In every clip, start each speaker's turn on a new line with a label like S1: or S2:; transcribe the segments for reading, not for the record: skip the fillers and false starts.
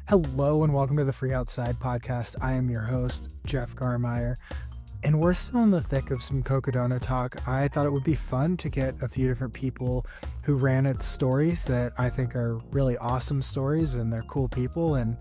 S1: Hello and welcome to the Free Outside podcast. I am your host, Jeff Garmeyer, and we're still in the thick of some Cocodona talk. I thought it would be fun to get a few different people who ran its stories that I think are really awesome stories and they're cool people, and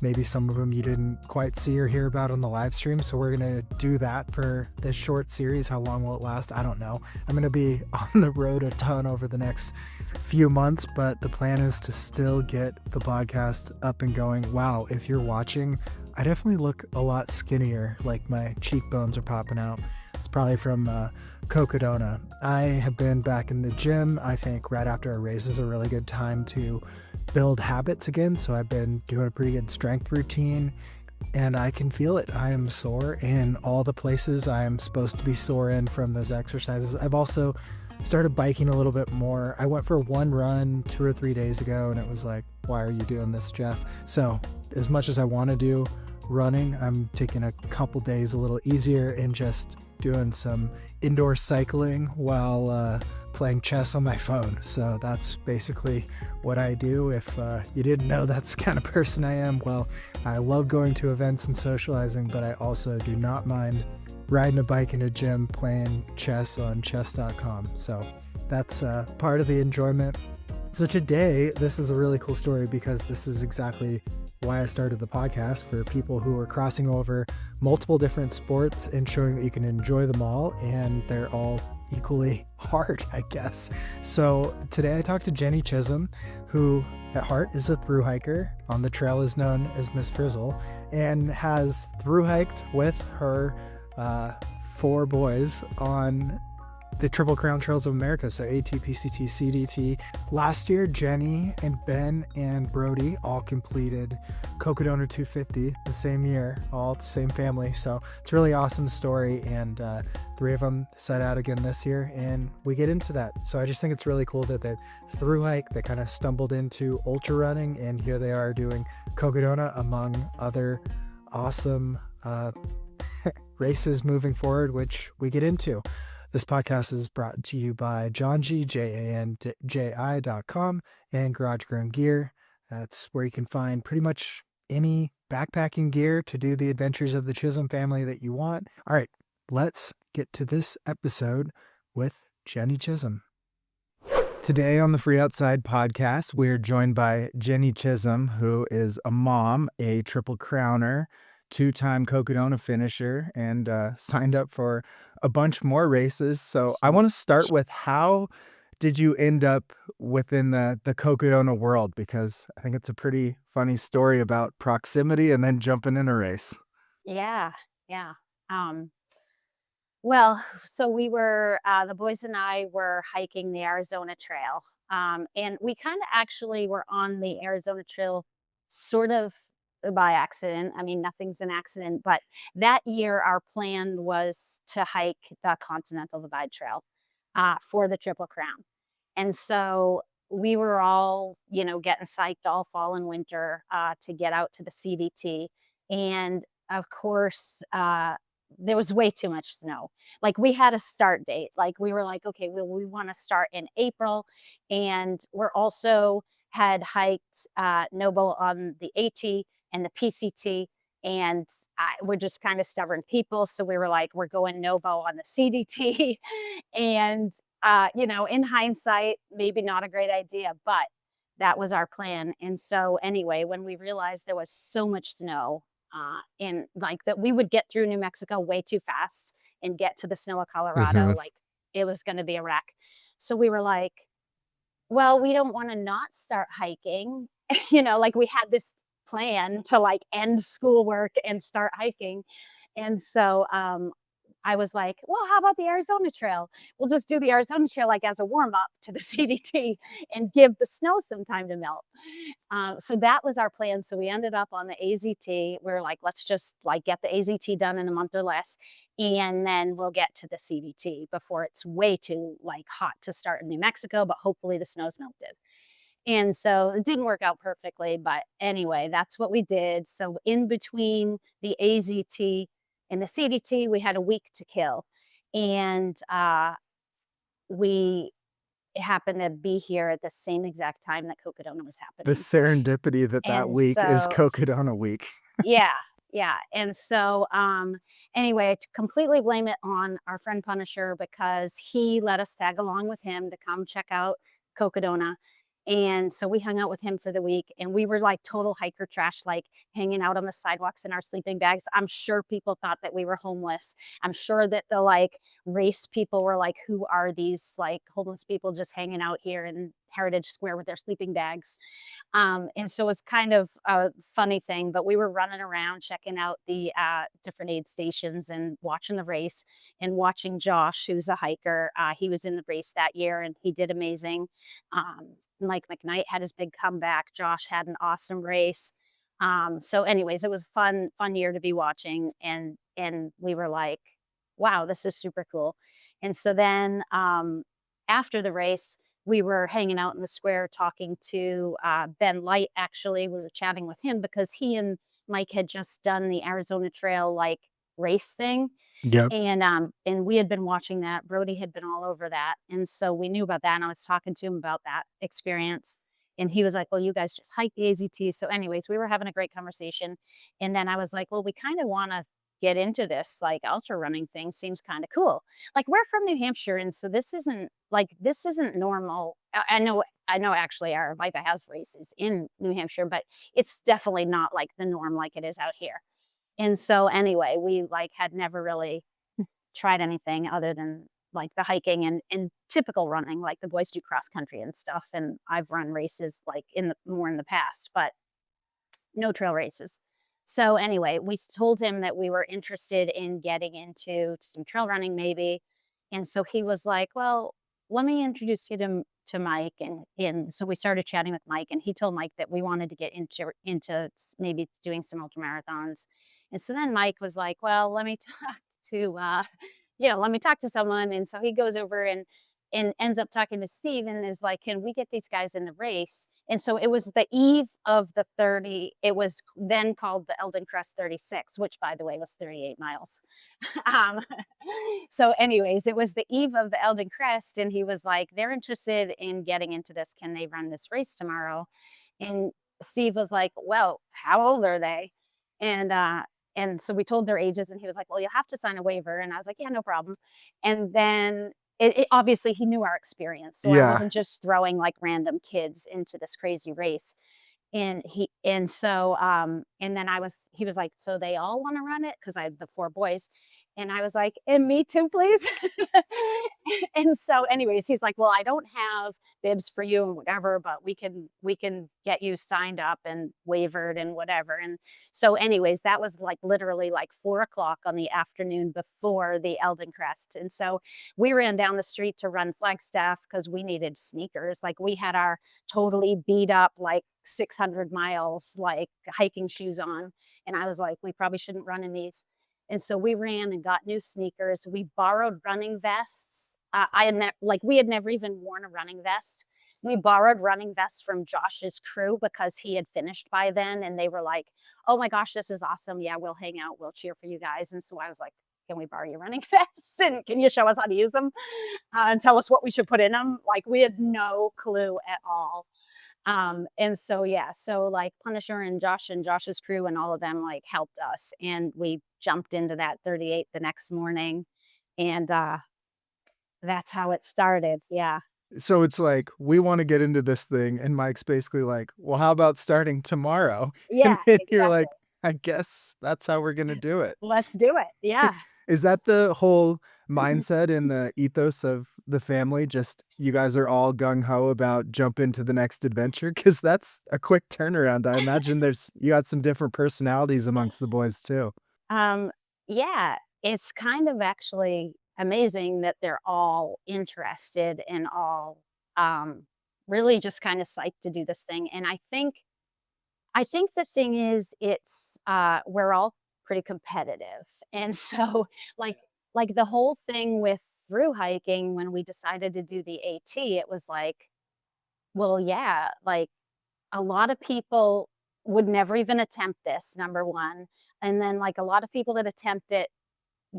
S1: maybe some of them you didn't quite see or hear about on the live stream. So we're going to do that for this short series. How long will it last? I don't know. I'm going to be on the road a ton over the next few months, but the plan is to still get the podcast up and going. Wow, if you're watching, I definitely look a lot skinnier, like my cheekbones are popping out. It's probably from Cocodona. I have been back in the gym. I think right after a race is a really good time to build habits again. So I've been doing a pretty good strength routine and I can feel it. I am sore in all the places I am supposed to be sore in from those exercises. I've also started biking a little bit more. I went for one run 2 or 3 days ago and it was like, why are you doing this, Jeff? So as much as I want to do running, I'm taking a couple days a little easier and just doing some indoor cycling while playing chess on my phone. So that's basically what I do. If you didn't know that's the kind of person I am, well, I love going to events and socializing, but I also do not mind riding a bike in a gym, playing chess on chess.com. So that's part of the enjoyment. So today, this is a really cool story because this is exactly why I started the podcast, for people who are crossing over multiple different sports and showing that you can enjoy them all and they're all equally hard, I guess. So today I talked to Jennie Chisholm, who at heart is a thru-hiker, on the trail is known as Miss Frizzle, and has thru-hiked with her 4 boys on the Triple Crown Trails of America, so AT, PCT, CDT. Last year, Jennie and Ben and Brody all completed Cocodona 250 the same year, all the same family. So it's a really awesome story, and 3 of them set out again this year, and we get into that. So I just think it's really cool that they thru-hike, they kind of stumbled into ultra running, and here they are doing Cocodona among other awesome races moving forward, which we get into. This podcast is brought to you by Janji, JANJI.com, and Garage Grown Gear. That's where you can find pretty much any backpacking gear to do the adventures of the Chisholm family that you want. All right, let's get to this episode with Jennie Chisholm. Today on the Free Outside podcast, we're joined by Jennie Chisholm, who is a mom, a Triple Crowner, 2-time Cocodona finisher, and signed up for a bunch more races. So I want to start with, how did you end up within the Cocodona world? Because I think it's a pretty funny story about proximity and then jumping in a race.
S2: Yeah, yeah. Well, so we were, the boys and I were hiking the Arizona Trail. And we kind of actually were on the Arizona Trail sort of by accident. I mean, nothing's an accident, but that year our plan was to hike the Continental Divide Trail for the Triple Crown. And so we were all, getting psyched all fall and winter to get out to the CDT. And of course, there was way too much snow. Like, we had a start date. Like, we were like, okay, well, we want to start in April. And we're also had hiked Noble on the AT and the PCT. And we're just kind of stubborn people. So we were like, we're going Novo on the CDT. And, in hindsight, maybe not a great idea, but that was our plan. And so anyway, when we realized there was so much snow, and like that we would get through New Mexico way too fast and get to the snow of Colorado,
S1: Mhm.
S2: like it was going to be a wreck. So we were like, well, we don't want to not start hiking. Like, we had this plan to like end schoolwork and start hiking. And so I was like, well, how about the Arizona Trail? We'll just do the Arizona Trail like as a warm up to the CDT and give the snow some time to melt. So that was our plan. So we ended up on the AZT. We are like, let's just like get the AZT done in a month or less, and then we'll get to the CDT before it's way too like hot to start in New Mexico. But hopefully the snow's melted. And so it didn't work out perfectly, but anyway, that's what we did. So in between the AZT and the CDT, we had a week to kill, and we happened to be here at the same exact time that Cocodona was
S1: The
S2: happening.
S1: serendipity that that
S2: And
S1: week is
S2: so
S1: Cocodona week.
S2: yeah, yeah, and so, anyway, to completely blame it on our friend Punisher because he let us tag along with him to come check out Cocodona, and so we hung out with him for the week, and we were like total hiker trash, like hanging out on the sidewalks in our sleeping bags. I'm sure people thought that we were homeless. I'm sure that the, like, race people were like, "Who are these, like, homeless people just hanging out here in Heritage Square with their sleeping bags?" And so it's kind of a funny thing, but we were running around checking out the different aid stations and watching the race and watching Josh, who's a hiker. He was in the race that year and he did amazing. Mike McKnight had his big comeback. Josh had an awesome race. So, anyways, it was fun year to be watching, and we were like, wow, this is super cool. And so then after the race, we were hanging out in the square talking to Ben Light, actually, was chatting with him because he and Mike had just done the Arizona Trail like race thing.
S1: Yep.
S2: And we had been watching that. Brody had been all over that. And so we knew about that. And I was talking to him about that experience. And he was like, well, you guys just hike the AZT. So, anyways, we were having a great conversation. And then I was like, well, we kind of want to get into this like ultra running thing. Seems kind of cool. Like, we're from New Hampshire. And so this isn't normal. I know actually our Vipa has races in New Hampshire, but it's definitely not like the norm like it is out here. And so anyway, we like had never really tried anything other than like the hiking and typical running, like the boys do cross country and stuff. And I've run races like in the more in the past, but no trail races. So anyway, we told him that we were interested in getting into some trail running maybe. And so he was like, well, let me introduce you to Mike. And so we started chatting with Mike and he told Mike that we wanted to get into maybe doing some ultra marathons. And so then Mike was like, well, let me talk to let me talk to someone. And so he goes over and ends up talking to Steve and is like, can we get these guys in the race? And so it was the eve of the 30, it was then called the Eldon Crest 36, which by the way was 38 miles. um, so, anyways, it was the eve of the Eldon Crest, and he was like, they're interested in getting into this. Can they run this race tomorrow? And Steve was like, well, how old are they? And and so we told their ages, and he was like, well, you'll have to sign a waiver. And I was like, yeah, no problem. And then obviously he knew our experience. So I
S1: Yeah.
S2: wasn't just throwing like random kids into this crazy race. And then he was like, so they all want to run it because I had the four boys. And I was like, and me too, please. And so anyways, he's like, well, I don't have bibs for you and whatever, but we can get you signed up and waivered and whatever. And so anyways, that was like literally like 4 o'clock on the afternoon before the Eldon Crest. And so we ran down the street to run Flagstaff because we needed sneakers. Like we had our totally beat up like 600 miles like hiking shoes on, and I was like, we probably shouldn't run in these. And so we ran and got new sneakers. We borrowed running vests. We had never even worn a running vest. We borrowed running vests from Josh's crew because he had finished by then, and they were like, oh my gosh, this is awesome, yeah, we'll hang out, we'll cheer for you guys. And so I was like, can we borrow your running vests and can you show us how to use them, and tell us what we should put in them? Like we had no clue at all. And so yeah, so like Punisher and Josh and Josh's crew and all of them like helped us, and we jumped into that 38 the next morning, and that's how it started. Yeah.
S1: So it's like, we wanna get into this thing, and Mike's basically like, "Well, how about starting tomorrow?" And
S2: Yeah,
S1: then you're
S2: exactly.
S1: like, "I guess that's how we're gonna do it."
S2: Let's do it. Yeah.
S1: Is that the whole mindset and the ethos of the family? Just you guys are all gung ho about jump into the next adventure? Because that's a quick turnaround. I imagine you got some different personalities amongst the boys too.
S2: Um, yeah, it's kind of actually amazing that they're all interested and all um really just kind of psyched to do this thing. And I think the thing is it's we're all pretty competitive. And so like like the whole thing with through hiking when we decided to do the AT, it was like, well, yeah, like a lot of people would never even attempt this, number one. And then like a lot of people that attempt it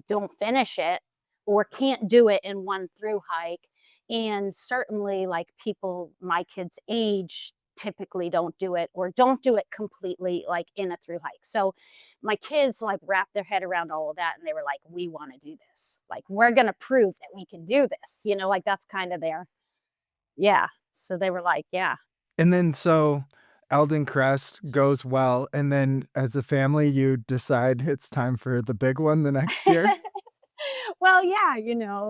S2: don't finish it or can't do it in one through hike. And certainly, like, people my kids' age typically don't do it or don't do it completely, like, in a through hike. So my kids, like, wrapped their head around all of that, and they were like, "We wanna do this. Like, we're gonna prove that we can do this," like, that's kinda their yeah. So they were like, "Yeah."
S1: And then so Eldon Crest goes well, and then as a family, you decide it's time for the big one the next year?
S2: Well, yeah,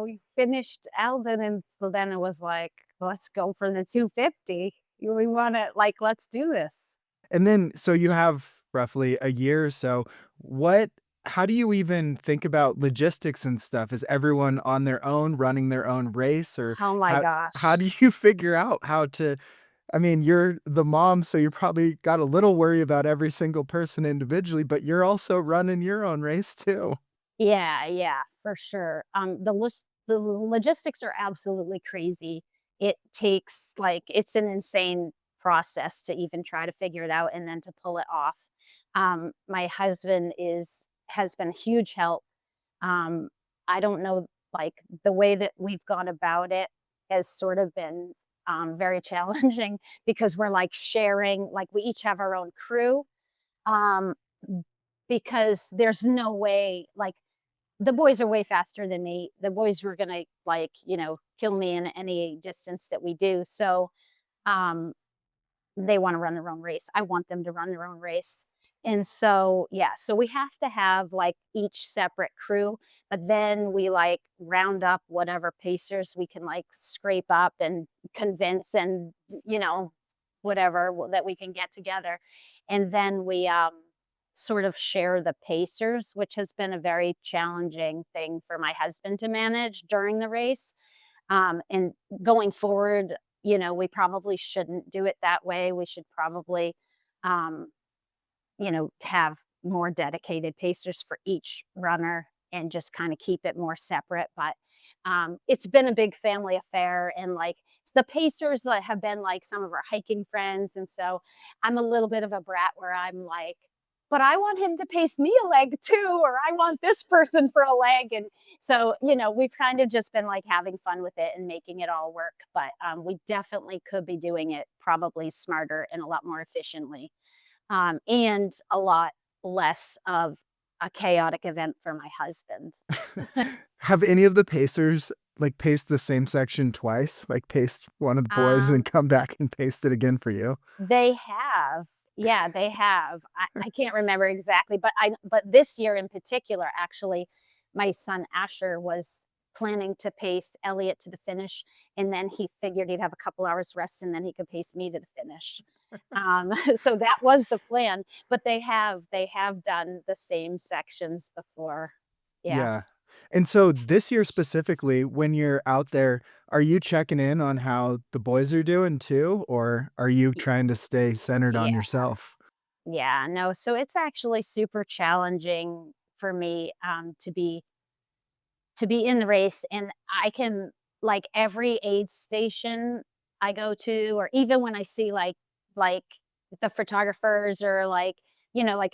S2: we finished Eldon, and so then it was like, "Let's go for the 250. We wanna like, let's do this."
S1: And then so you have roughly a year or so. What how do you even think about logistics and stuff? Is everyone on their own running their own race, or
S2: Oh my
S1: how
S2: gosh.
S1: do you figure out how to I mean, you're the mom, so you probably got a little worry about every single person individually, but you're also running your own race too.
S2: Yeah, yeah, for sure. The logistics are absolutely crazy. It takes like it's an insane process to even try to figure it out and then to pull it off. My husband is has been a huge help. Um, I don't know, like the way that we've gone about it has sort of been very challenging because we're like sharing, like we each have our own crew. Um, because there's no way, like the boys are way faster than me. The boys were gonna like, kill me in any distance that we do. So um they want to run their own race. I want them to run their own race. And so, yeah, so we have to have like each separate crew, but then we like round up whatever pacers we can like scrape up and convince and, whatever that we can get together. And then we sort of share the pacers, which has been a very challenging thing for my husband to manage during the race. And going forward, we probably shouldn't do it that way. We should probably, um, have more dedicated pacers for each runner and just kind of keep it more separate. But it's been a big family affair. And like the pacers have been like some of our hiking friends. And so I'm a little bit of a brat where I'm like, but I want him to pace me a leg too, or I want this person for a leg. And so, we've kind of just been like having fun with it and making it all work. But we definitely could be doing it probably smarter and a lot more efficiently, and a lot less of a chaotic event for my husband.
S1: Have any of the pacers, like, paced the same section twice? Like, paced one of the boys and
S2: Um,
S1: come back and paced it again for you?
S2: they have. Yeah, they have. I can't remember exactly, but this year in particular, actually, my son Asher was planning to pace Elliot to the finish, and then he figured he'd have a couple hours rest, and then he could pace me to the finish. So that was the plan, but they have done the same sections before. Yeah.
S1: Yeah. And so this year specifically, when you're out there, are you checking in on how the boys are doing too, or are you
S2: Y-
S1: trying to stay centered on
S2: Yeah.
S1: yourself?
S2: Yeah. No, so it's actually super challenging for me to be in the race, and I can like every aid station I go to, or even when I see like the photographers, or like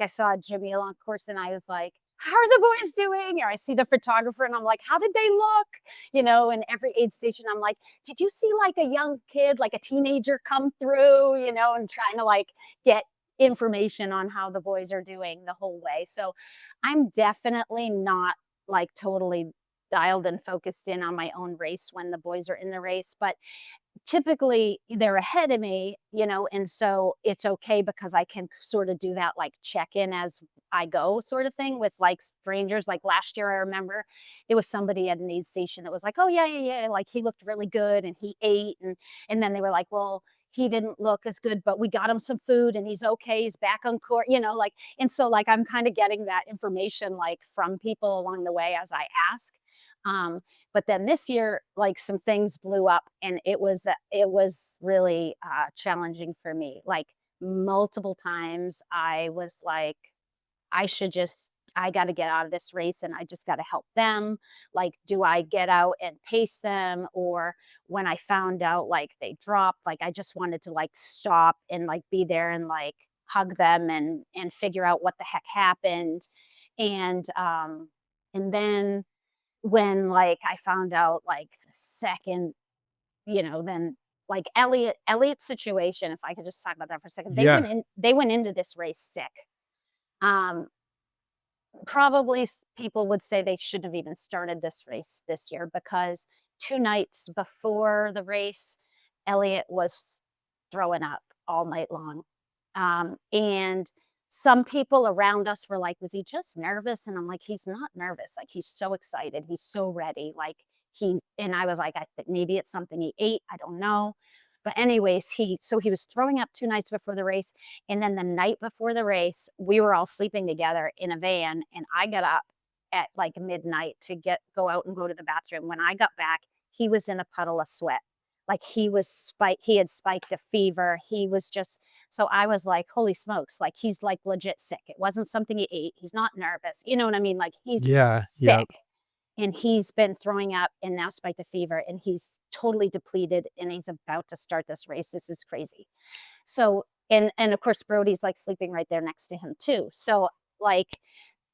S2: I saw Jamil on course and I was like, how are the boys doing? Or I see the photographer and I'm like, how did they look? And every aid station I'm like, did you see like a young kid, like a teenager come through, and trying to like get information on how the boys are doing the whole way. So I'm definitely not like totally dialed and focused in on my own race when the boys are in the race, but typically they're ahead of me, and so it's okay because I can sort of do that like check in as I go sort of thing with like strangers. Like last year, I remember there was somebody at an aid station that was like, "Oh yeah, yeah, yeah," like he looked really good and he ate, and then they were like, "Well, he didn't look as good, but we got him some food and he's okay. He's back on court," like, and so like I'm kind of getting that information like from people along the way as I ask. Um, but then this year, like some things blew up, and it was really challenging for me. Like multiple times, I was like, I got to get out of this race, and I just got to help them. Like, do I get out and pace them, or when I found out like they dropped, like I just wanted to like stop and like be there and like hug them and figure out what the heck happened, and then when, like, I found out, like, the second then like Elliot's situation, if I could just talk about that for a second,
S1: Yeah.
S2: they went into this race sick. Um, Probably people would say they shouldn't have even started this race this year because 2 nights before the race, Elliot was throwing up all night long. And some people around us were like, was he just nervous? And I'm like, he's not nervous. Like, he's so excited. He's so ready. And I was like, I think maybe it's something he ate. I don't know. But anyways, so he was throwing up 2 nights before the race. And then the night before the race, we were all sleeping together in a van. And I got up at like midnight to go out and go to the bathroom. When I got back, he was in a puddle of sweat. Like he had spiked a fever. He was just, so I was like, holy smokes, like he's like legit sick. It wasn't something he ate. He's not nervous. You know what I mean? Like he's
S1: Yeah.
S2: sick
S1: Yep.
S2: and he's been throwing up and now spiked a fever and he's totally depleted and he's about to start this race. This is crazy. So, and of course, Brody's like sleeping right there next to him too. So, like,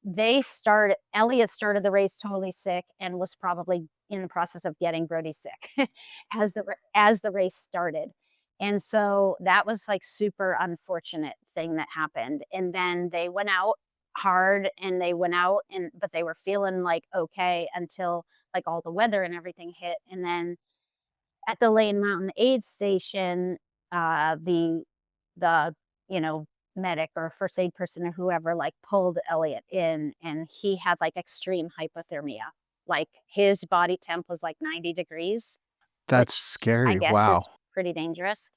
S2: Elliot started the race totally sick and was probably in the process of getting Brody sick as the race started. And so that was like super unfortunate thing that happened. And then they went out hard and they went out but they were feeling like okay until like all the weather and everything hit. And then at the Lane Mountain Aid Station, the you know medic or first aid person or whoever like pulled Elliot in, and he had like extreme hypothermia. Like his body temp was like 90 degrees,
S1: That's
S2: which I
S1: scary.
S2: guess
S1: Wow.
S2: is pretty dangerous.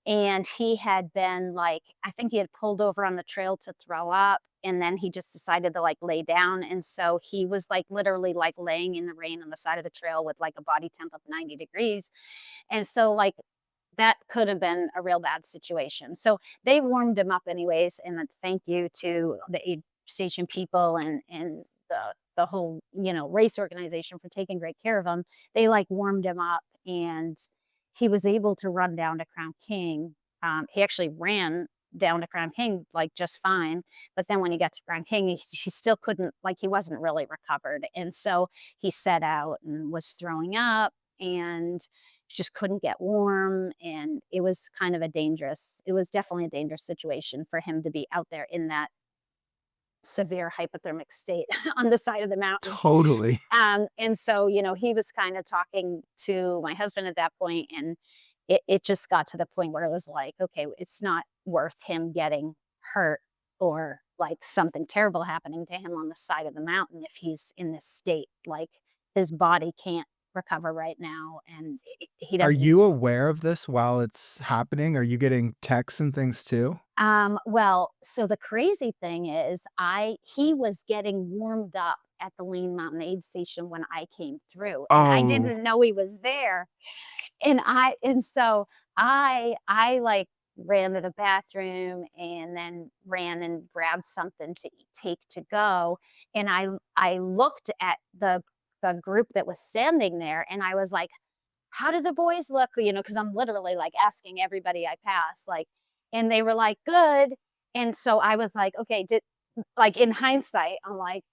S2: And he had been like, I think he had pulled over on the trail to throw up, and then he just decided to like lay down. And so he was like literally like laying in the rain on the side of the trail with like a body temp of 90 degrees. And so like that could have been a real bad situation. So they warmed him up anyways. And then thank you to the aid station people and the whole, race organization for taking great care of him. They like warmed him up and he was able to run down to Crown King. He actually ran down to Crown King like just fine. But then when he got to Crown King, he still couldn't, like, he wasn't really recovered. And so he set out and was throwing up and just couldn't get warm. And it was it was definitely a dangerous situation for him to be out there in that severe hypothermic state on the side of the mountain.
S1: Totally.
S2: And so, he was kind of talking to my husband at that point, and it just got to the point where it was like, okay, it's not worth him getting hurt or like something terrible happening to him on the side of the mountain if he's in this state. Like his body can't recover right now, and he
S1: Are
S2: doesn't.
S1: you aware of this while it's happening? Are you getting texts and things too?
S2: Well, so the crazy thing is he was getting warmed up at the Lane Mountain Aid Station when I came through, and I
S1: Oh,
S2: didn't know he was there. And so I like ran to the bathroom and then ran and grabbed something to take to go. And I looked at the group that was standing there and I was like, how do the boys look? Because I'm literally like asking everybody I pass, like, and they were like, good. And so I was like, okay, like in hindsight, I'm like,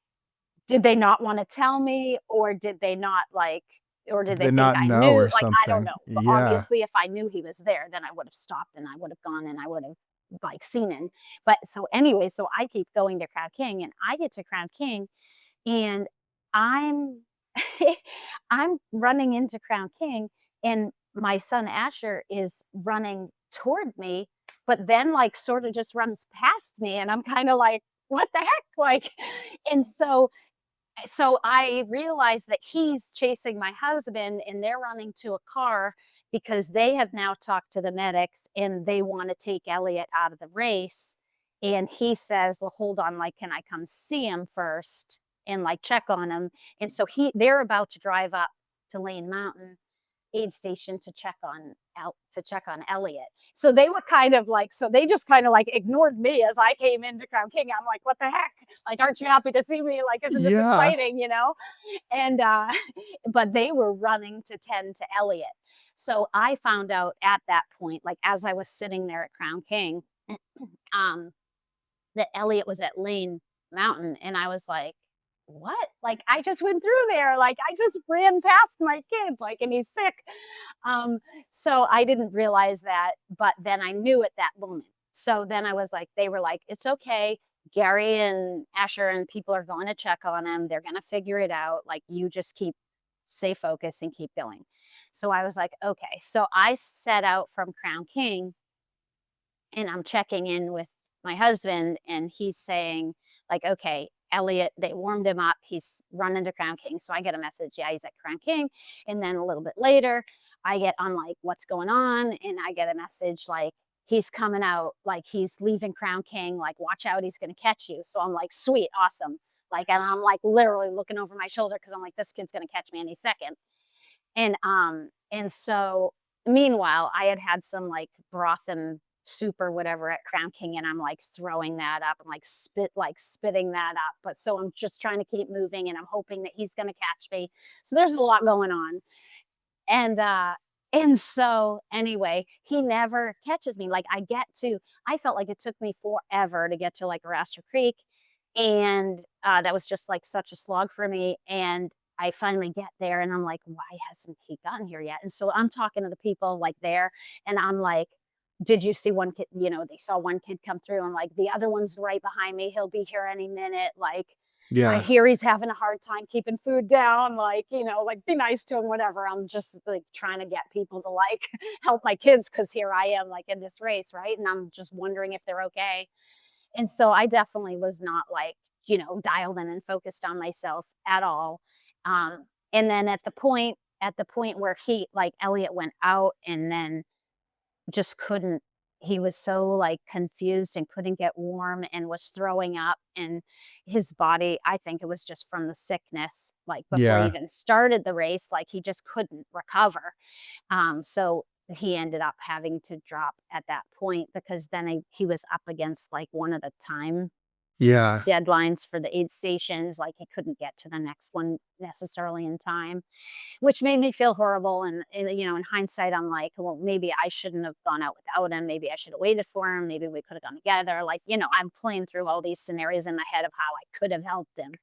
S2: did they not want to tell me, or did they not like, or did
S1: did
S2: they
S1: they
S2: think
S1: not
S2: I
S1: know
S2: knew?
S1: or
S2: Like, I don't
S1: something?
S2: know. But
S1: Yeah.
S2: obviously, if I knew he was there, then I would have stopped and I would have gone and I would have like seen him. But so anyway, so I keep going to Crown King and I get to Crown King and I'm I'm running into Crown King and my son Asher is running toward me, but then like sort of just runs past me and I'm kind of like, what the heck? Like, and so I realized that he's chasing my husband and they're running to a car because they have now talked to the medics and they want to take Elliot out of the race. And he says, well, hold on, like, can I come see him first and like check on him? And so they're about to drive up to Lane Mountain aid station to check on Elliot. So they were kind of like, so they just kind of like ignored me as I came into Crown King. I'm like, what the heck? Like, aren't you happy to see me? Like, isn't this
S1: Yeah.
S2: exciting? And but they were running to tend to Elliot. So I found out at that point, like as I was sitting there at Crown King, um, that Elliot was at Lane Mountain, and I was like, what? Like, I just went through there. Like, I just ran past my kids, like, and he's sick. Um, so I didn't realize that, but then I knew at that moment. So then I was like, they were like, it's okay. Gary and Asher and people are going to check on him. They're going to figure it out. Like, you just stay focused and keep going. So I was like, okay. So I set out from Crown King and I'm checking in with my husband and he's saying like, okay, Elliot, they warmed him up. He's running to Crown King. So I get a message, yeah, he's at Crown King. And then a little bit later, I get on like, what's going on? And I get a message like, he's coming out, like he's leaving Crown King, like watch out, he's gonna catch you. So I'm like, sweet, awesome. Like, and I'm like literally looking over my shoulder because I'm like, this kid's gonna catch me any second. And so meanwhile, I had had some like broth and soup or whatever at Crown King, and I'm like throwing that up. I'm like spitting that up. But so I'm just trying to keep moving, and I'm hoping that he's going to catch me. So there's a lot going on, and so anyway, he never catches me. Like I felt like it took me forever to get to like Arrastra Creek, and that was just like such a slog for me. And I finally get there, and I'm like, why hasn't he gotten here yet? And so I'm talking to the people like there, and I'm like, did you see one kid? You know, they saw one kid come through, and like the other one's right behind me. He'll be here any minute. Like I
S1: Yeah.
S2: hear he's having a hard time keeping food down, like, like be nice to him, whatever. I'm just like trying to get people to like help my kids because here I am like in this race, right? And I'm just wondering if they're okay. And so I definitely was not like, dialed in and focused on myself at all. And then at the point where like Elliot went out and then just couldn't he was so, like, confused and couldn't get warm and was throwing up, and his body I think it was just from the sickness, like, before he
S1: Yeah.
S2: even started the race, like, he just couldn't recover. So he ended up having to drop at that point because then he was up against, like, one of the time
S1: Yeah.
S2: deadlines for the aid stations, like, he couldn't get to the next one necessarily in time. Which made me feel horrible, and in hindsight, I'm like, "Well, maybe I shouldn't have gone out without him, maybe I should have waited for him, maybe we could have gone together," like, I'm playing through all these scenarios in my head of how I could have helped him.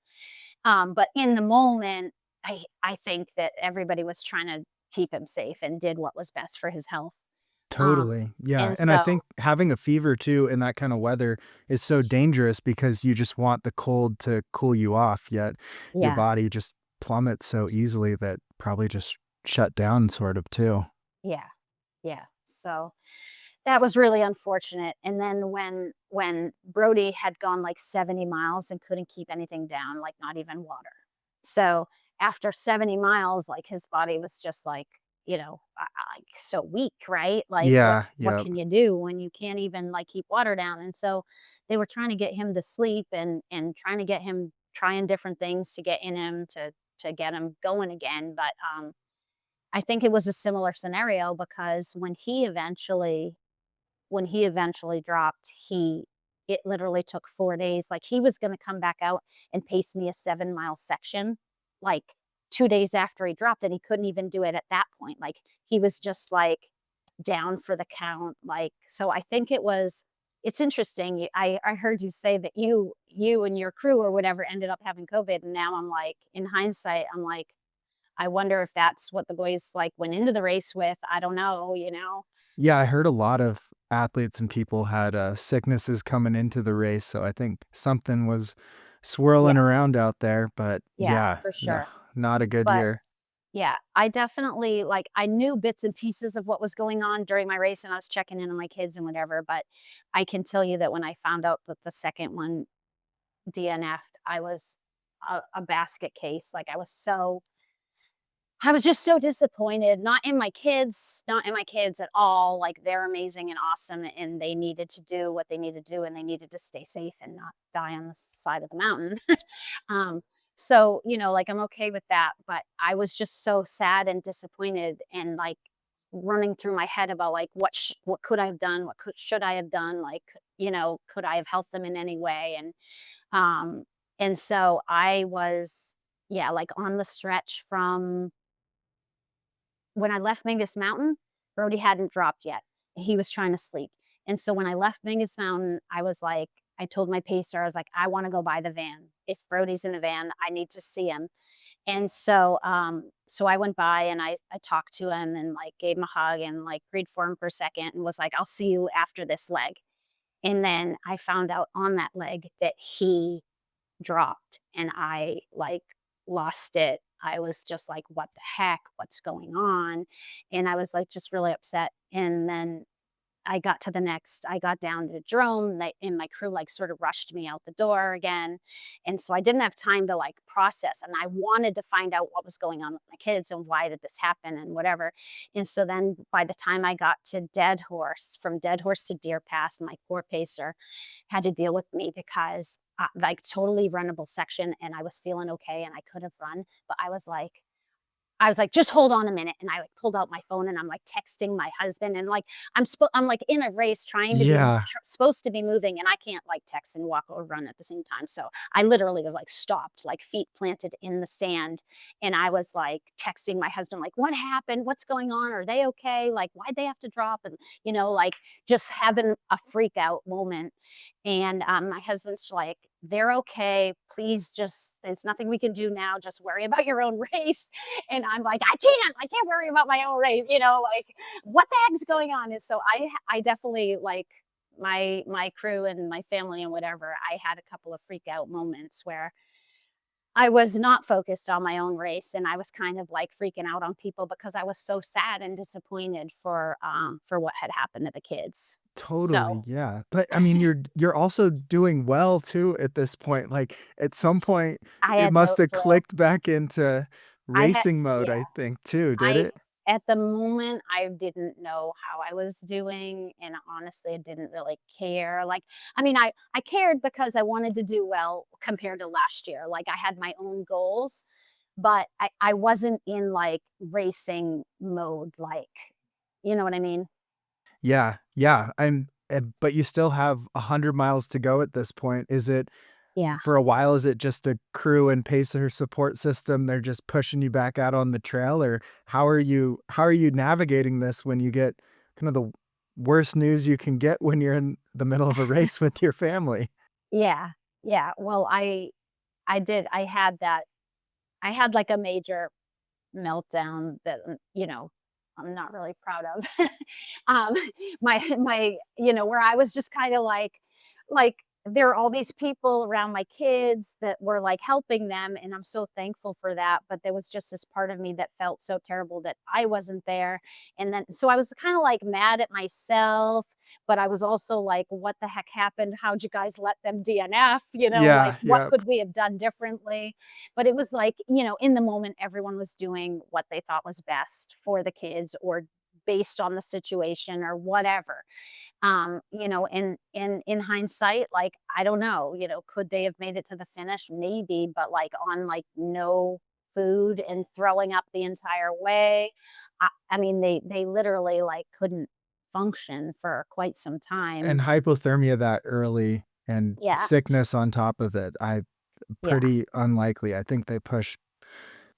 S2: But in the moment, I think that everybody was trying to keep him safe and did what was best for his health. Um,
S1: Totally. Yeah,
S2: and
S1: and I
S2: so
S1: think having a fever too in that kind of weather is so dangerous because you just want the cold to cool you off, yet your
S2: yeah,
S1: body just plummets so easily that probably just shut down sort of too.
S2: yeah, yeah. So that was really unfortunate, and then when Brody had gone, like, 70 miles and couldn't keep anything down, like, not even water. So, after 70 miles, like, his body was just, like, like, so weak, right? Like, what
S1: Yeah,
S2: what
S1: yep.
S2: can you do when you can't even, like, keep water down? And so, they were trying to get him to sleep and trying to get him trying different things to get in him to get him going again, but, I think it was a similar scenario because when he eventually dropped, it literally took 4 days, like, he was gonna come back out and pace me a 7-mile section, like, 2 days after he dropped, and he couldn't even do it at that point, like, he was just, like, down for the count, like so I think it's interesting, I heard you say that you and your crew or whatever ended up having COVID, and now I'm like, in hindsight, I'm like, I wonder if that's what the boys, like, went into the race with, I don't know?
S1: Yeah, I heard a lot of athletes and people had, sicknesses coming into the race, so I think something was swirling
S2: Yeah,
S1: around out there, but
S2: yeah,
S1: yeah,
S2: for
S1: no,
S2: sure,
S1: not a good
S2: but
S1: year.
S2: yeah, I definitely I knew bits and pieces of what was going on during my race, and I was checking in on my kids and whatever, but I can tell you that when I found out that the second one DNF'd, I was a basket case, like, I was just so disappointed, not in my kids at all, like, they're amazing and awesome, and they needed to do what they needed to do, and they needed to stay safe and not die on the side of the mountain. Um, so, like, I'm okay with that, but I was just so sad and disappointed and, like, running through my head about, like, what could I have done? Should I have done? Like, could I have helped them in any way? Um, and so I was, yeah, like, on the stretch from when I left Mingus Mountain, Brody hadn't dropped yet. He was trying to sleep. And so when I left Mingus Mountain, I was like, I told my pacer, I was like, I want to go by the van. If Brody's in the van, I need to see him. And so I went by and I talked to him and like gave him a hug and like prayed for him for a second and was like, I'll see you after this leg. And then I found out on that leg that he dropped and I like lost it. I was just like, what the heck? What's going on? And I was like, just really upset. And then I got down to the drone, and my crew like sort of rushed me out the door again. And so I didn't have time to like process. And I wanted to find out what was going on with my kids and why did this happen and whatever. And so then by the time I got to Dead Horse, from Dead Horse to Deer Pass, my poor pacer had to deal with me because like totally runnable section and I was feeling okay and I could have run, but I was like, "Just hold on a minute," and I, like, pulled out my phone, and I'm, like, texting my husband, and, like, I'm, like, in a race trying to be
S1: Yeah.
S2: supposed to be moving, and I can't, like, text and walk or run at the same time, so I literally was, like, stopped, like, feet planted in the sand, and I was, like, texting my husband, like, "What happened? What's going on? Are they okay? Like, why'd they have to drop?" And, like, just having a freak out moment, and, my husband's like, "They're okay. Please just there's nothing we can do now. Just worry about your own race." And I'm like, I can't worry about my own race, like, what the heck's going on?" And so I definitely like my crew and my family and whatever, I had a couple of freak out moments where I was not focused on my own race and I was kind of like freaking out on people because I was so sad and disappointed for what had happened to the kids.
S1: Totally,
S2: So
S1: yeah. But I mean, you're also doing well too at this point. Like at some point,
S2: I
S1: it
S2: had
S1: must
S2: no
S1: have
S2: clue.
S1: clicked back into
S2: I had
S1: racing mode,
S2: yeah.
S1: I think, too, did
S2: I
S1: it?
S2: At the moment, I didn't know how I was doing, and honestly, I didn't really care. Like, I mean, I cared because I wanted to do well compared to last year. Like, I had my own goals, but I wasn't in like racing mode. Like, you know what I mean?
S1: Yeah, yeah. But you still have 100 miles to go at this point. Is it
S2: Yeah.
S1: for a while, is it just a crew and pacer support system? They're just pushing you back out on the trail, or how are you navigating this when you get kind of the worst news you can get when you're in the middle of a race with your family?
S2: Yeah. Yeah. Well, I did. I had like a major meltdown that, I'm not really proud of. Um, where I was just kinda like, there are all these people around my kids that were, like, helping them, and I'm so thankful for that, but there was just this part of me that felt so terrible that I wasn't there, and then so I was kinda, like, mad at myself, but I was also like, "What the heck happened? How'd you guys let them DNF?" Like,
S1: Yeah,
S2: "What
S1: yep.
S2: could we have done differently?" But it was like, in the moment, everyone was doing what they thought was best for the kids or based on the situation or whatever. And in hindsight, like, I don't know, could they have made it to the finish? Maybe, but like on like no food and throwing up the entire way. I mean, they literally like couldn't function for quite some
S1: And
S2: time.
S1: hypothermia that early and
S2: Yeah.
S1: sickness on top of it,
S2: Yeah.
S1: pretty unlikely. I think they push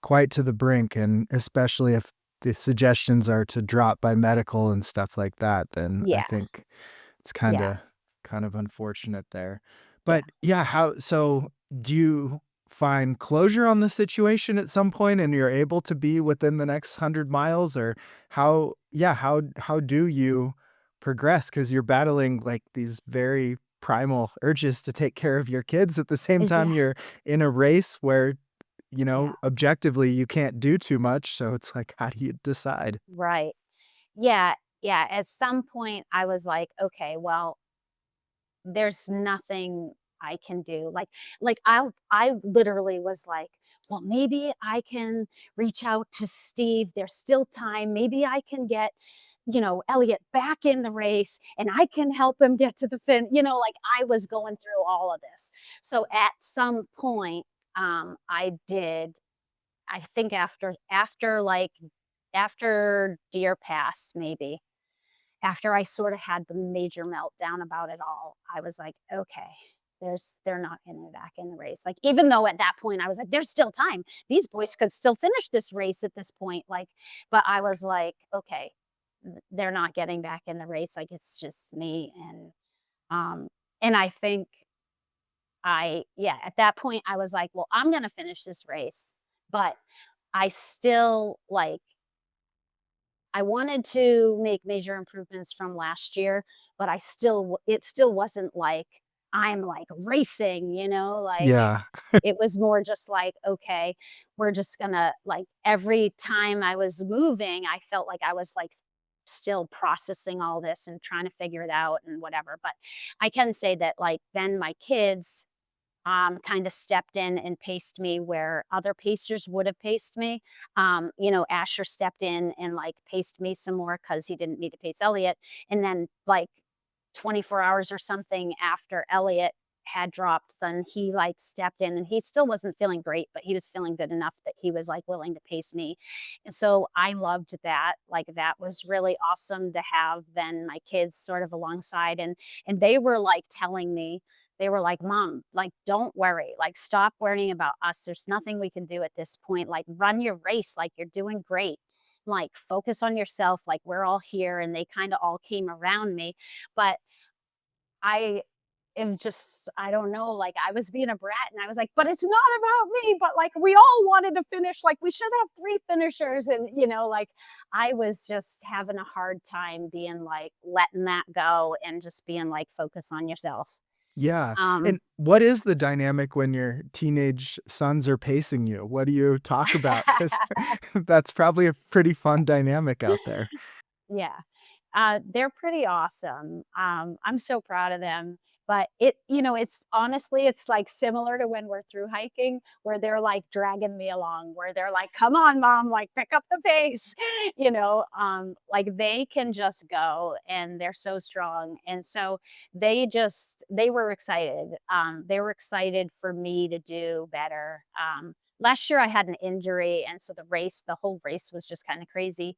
S1: quite to the brink, and especially if the suggestions are to drop by medical and stuff like that, then I
S2: Yeah.
S1: think it's
S2: Yeah.
S1: kind of unfortunate there.
S2: Yeah.
S1: But yeah, do you find closure on the situation at some point and you're able to be within the next 100 miles, or how do you progress, cuz you're battling like these very primal urges to take care of your kids at the same time
S2: Yeah.
S1: you're in a race where,
S2: Yeah.
S1: objectively you can't do too much, so it's like how do you decide?
S2: Right. Yeah, yeah, at some point, I was like, "Okay, well, there's nothing I can do." I literally was like, "Well, maybe I can reach out to Steve, there's still time, maybe I can get, Elliot back in the race, and I can help him get to the like, I was going through all of this. So, at some point, I did I think after Deer Pass, maybe, after I sort of had the major meltdown about it all, I was like, "Okay, they're not getting me back in the race." Like, even though at that point I was like, "There's still time. These boys could still finish this race at this point." Like, but I was like, "Okay, they're not getting back in the race. Like, it's just me." Um, and I think yeah, at that point, I was like, "Well, I'm gonna finish this race," but I still, like I wanted to make major improvements from last year, but it still wasn't like I'm, like, racing, like,
S1: Yeah.
S2: it was more just like, "Okay, we're just gonna" like, every time I was moving, I felt like I was, like, still processing all this and trying to figure it out and whatever, but I can say that, like, then my kids kind of stepped in and paced me where other pacers would have paced me. Asher stepped in and like paced me some more because he didn't need to pace Elliot. And then like 24 hours or something after Elliot had dropped, then he like stepped in and he still wasn't feeling great, but he was feeling good enough that he was like willing to pace me. And so I loved that. Like that was really awesome to have then my kids sort of alongside and they were like telling me, they were like, "Mom, like, don't worry. Like, stop worrying about us. There's nothing we can do at this point. Like, run your race. Like, you're doing great. Like, focus on yourself. Like, we're all here." And they kind of all came around me. But I am just, I don't know, like, I was being a brat and I was like, "But it's not about me. But like, we all wanted to finish. Like, we should have three finishers." And, like, I was just having a hard time being like, letting that go and just being like, focus on yourself.
S1: Yeah,
S2: Um,
S1: and what is the dynamic when your teenage sons are pacing you? What do you talk about? Because that's probably a pretty fun dynamic out there.
S2: Yeah. They're pretty awesome. I'm so proud of them. But it's honestly, it's like similar to when we're through hiking, where they're like dragging me along, where they're like, "Come on, mom, like pick up the pace," like they can just go and they're so strong. And so they were excited. They were excited for me to do better. Last year I had an injury, and so the whole race was just kind of crazy.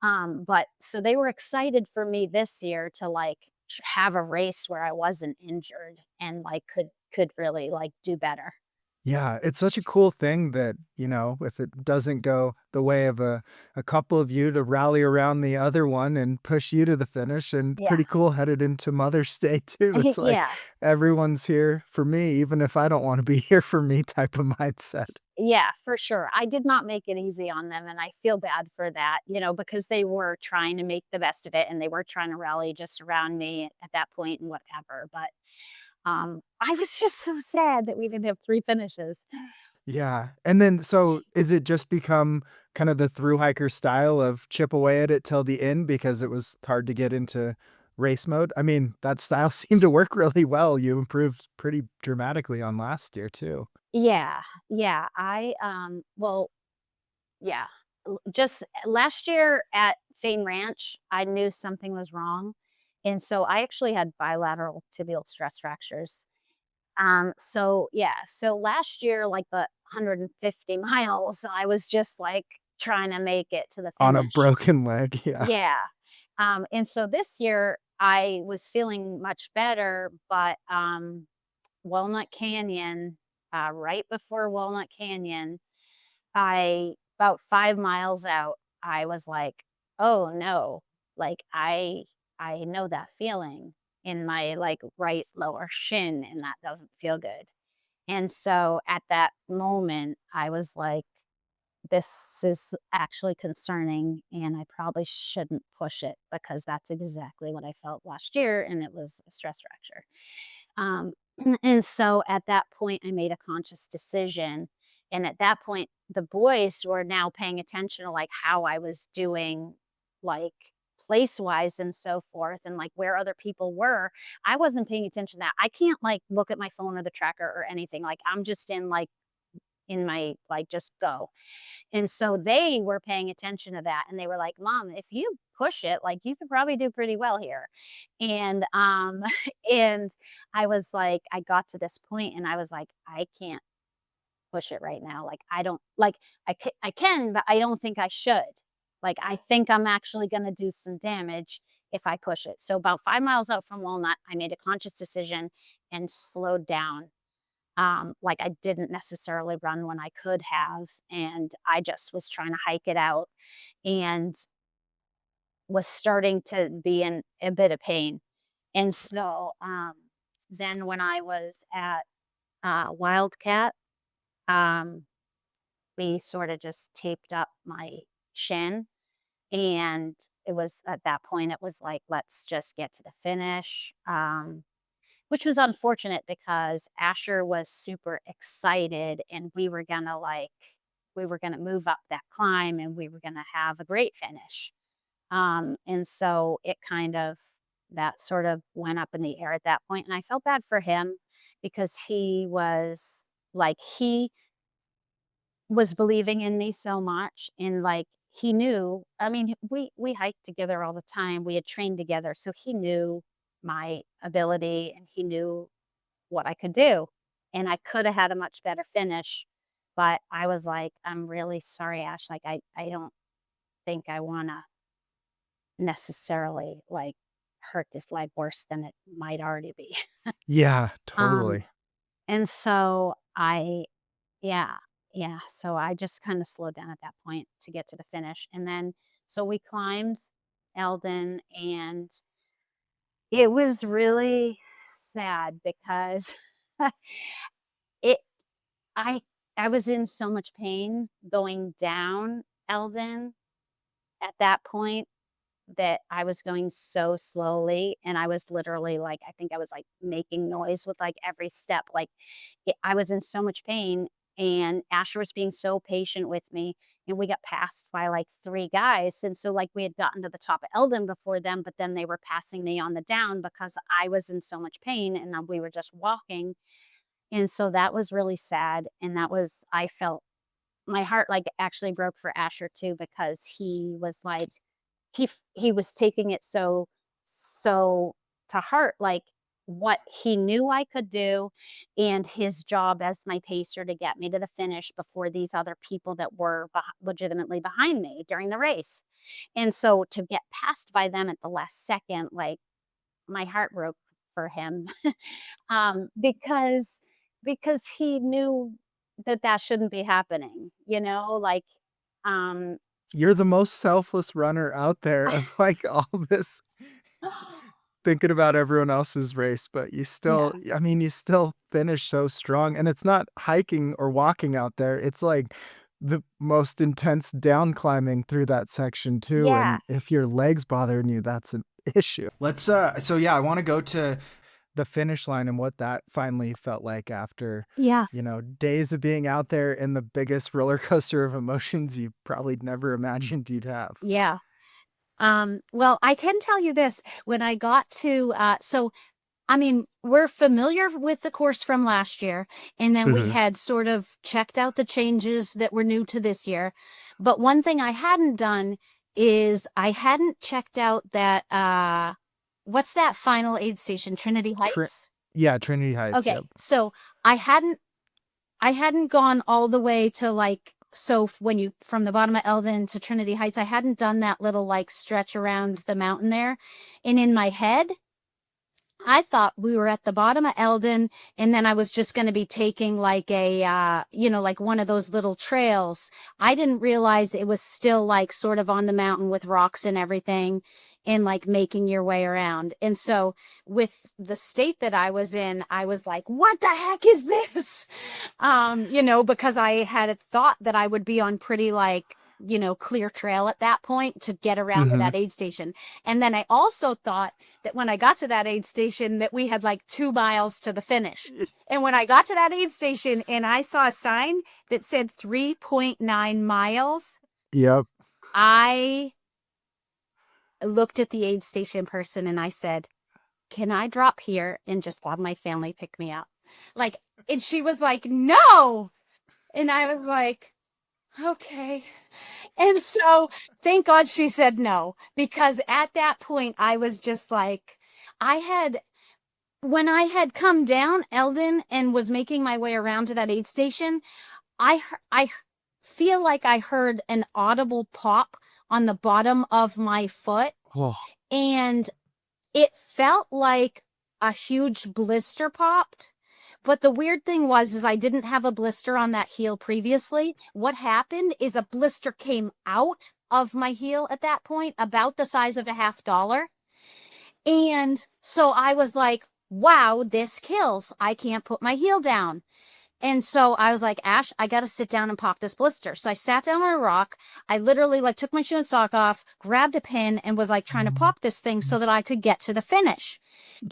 S2: But so they were excited for me this year to like have a race where I wasn't injured and like could really like do better.
S1: Yeah, it's such a cool thing that, if it doesn't go the way of a couple of you to rally around the other one and push you to the finish, and
S2: Yeah.
S1: pretty cool headed into Mother's Day too. It's like
S2: Yeah.
S1: everyone's here for me, even if I don't want to be here for me type of mindset.
S2: Yeah, for sure. I did not make it easy on them and I feel bad for that, because they were trying to make the best of it and they were trying to rally just around me at that point and whatever. But I was just so sad that we didn't have three finishes.
S1: Yeah, and then so is it just become kind of the through hiker style of chip away at it till the end because it was hard to get into race mode? I mean, that style seemed to work really well. You improved pretty dramatically on last year too.
S2: Yeah. Yeah. Yeah. Just last year at Fane Ranch, I knew something was wrong. And so I actually had bilateral tibial stress fractures. So last year, like the 150 miles, I was just like trying to make it to the
S1: On a
S2: finish.
S1: broken leg, yeah.
S2: Yeah. And so this year I was feeling much better, but Walnut Canyon, right before Walnut Canyon, I about 5 miles out, I was like, "Oh, no." Like, I know that feeling in my, like, right lower shin, and that doesn't feel good. And so, at that moment, I was like, "This is actually concerning, and I probably shouldn't push it," because that's exactly what I felt last year, and it was a stress fracture. Um, and so at that point, I made a conscious decision. And at that point, the boys were now paying attention to like how I was doing, like place wise and so forth, and like where other people were. I wasn't paying attention to that. I can't like look at my phone or the tracker or anything. Like I'm just in my like just go. And so they were paying attention to that and they were like, "Mom, if you push it, like you could probably do pretty well here." And and I was like, I got to this point and I was like, I can't push it right now. Like I don't like I can, but I don't think I should. Like I think I'm actually going to do some damage if I push it. So about 5 miles out from Walnut, I made a conscious decision and slowed down. Like I didn't necessarily run when I could have, and I just was trying to hike it out and was starting to be in a bit of pain. And so then when I was at Wildcat. Um, we sort of just taped up my shin, and it was at that point, it was like, let's just get to the finish. Which was unfortunate because Asher was super excited and we were gonna move up that climb and we were gonna have a great finish. And so it kind of that sort of went up in the air at that point, and I felt bad for him because he was believing in me so much, and like he knew, I mean, we hiked together all the time. We had trained together, so he knew my ability and he knew what I could do. And I could have had a much better finish, but I was like, I'm really sorry, Ash. Like I don't think I wanna necessarily like hurt this leg worse than it might already be.
S1: Yeah,
S2: Um,
S1: totally.
S2: and so yeah, yeah. So I just kind of slowed down at that point to get to the finish. And then, so we climbed Eldon, and it was really sad because it, I, I was in so much pain going down Eldon at that point that I was going so slowly, and I was literally like, I think I was like making noise with like every step. Like I was in so much pain, and Asher was being so patient with me. And we got passed by like three guys. And so, like, we had gotten to the top of Eldon before them, but then they were passing me on the down because I was in so much pain and then we were just walking. And so that was really sad. And I felt my heart like actually broke for Asher too, because he was like, he was taking it so to heart, like what he knew I could do and his job as my pacer to get me to the finish before these other people that were legitimately behind me during the race. And so to get passed by them at the last second, like my heart broke for him. Because he knew that that shouldn't be happening, like um
S1: You're the most selfless runner out there of, like, all this thinking about everyone else's race, but you still
S2: yeah.
S1: I mean, you still finish so strong, and it's not hiking or walking out there, it's, like, the most intense down climbing through that section too,
S2: Yeah.
S1: and if your leg's bothering you, that's an issue. Let's, so yeah, I wanna go to the finish line and what that finally felt like after,
S2: Yeah.
S1: days of being out there in the biggest roller coaster of emotions you probably never imagined you'd have.
S2: Yeah. Well, I can tell you this, when I got to, I mean, we're familiar with the course from last year, and then we
S1: Mhm.
S2: had sort of checked out the changes that were new to this year. But one thing I hadn't done is I hadn't checked out that, what's that final aid station, Trinity
S1: Trin
S2: Heights?
S1: Yeah, Trinity Heights,
S2: Okay.
S1: yep.
S2: So I hadn't I hadn't gone all the way to like, so when you from the bottom of Eldon to Trinity Heights, I hadn't done that little like stretch around the mountain there. And in my head, I thought we were at the bottom of Eldon, and then I was just going to be taking like like one of those little trails. I didn't realize it was still like sort of on the mountain with rocks and everything, and like making your way around. And so with the state that I was in, I was like, what the heck is this? Because I had thought that I would be on pretty like, clear trail at that point to get around to
S1: Mhm.
S2: that aid station. And then I also thought that when I got to that aid station that we had like 2 miles to the finish. And when I got to that aid station and I saw a sign that said 3.9 miles,
S1: Yep.
S2: I looked at the aid station person and I said, can I drop here and just have my family pick me up? Like, and she was like, no. And I was like, okay. And so thank God she said no, because at that point I was just like, I had, when I had come down Eldon and was making my way around to that aid station, I feel like I heard an audible pop on the bottom of my foot,
S1: Oh.
S2: and it felt like a huge blister popped. But the weird thing was is I didn't have a blister on that heel previously. What happened is a blister came out of my heel at that point, about the size of a $50. And so I was like, wow, this kills. I can't put my heel down. And so I was like, Ash, I got to sit down and pop this blister. So I sat down on a rock. I literally like took my shoe and sock off, grabbed a pin and was like trying to pop this thing so that I could get to the finish.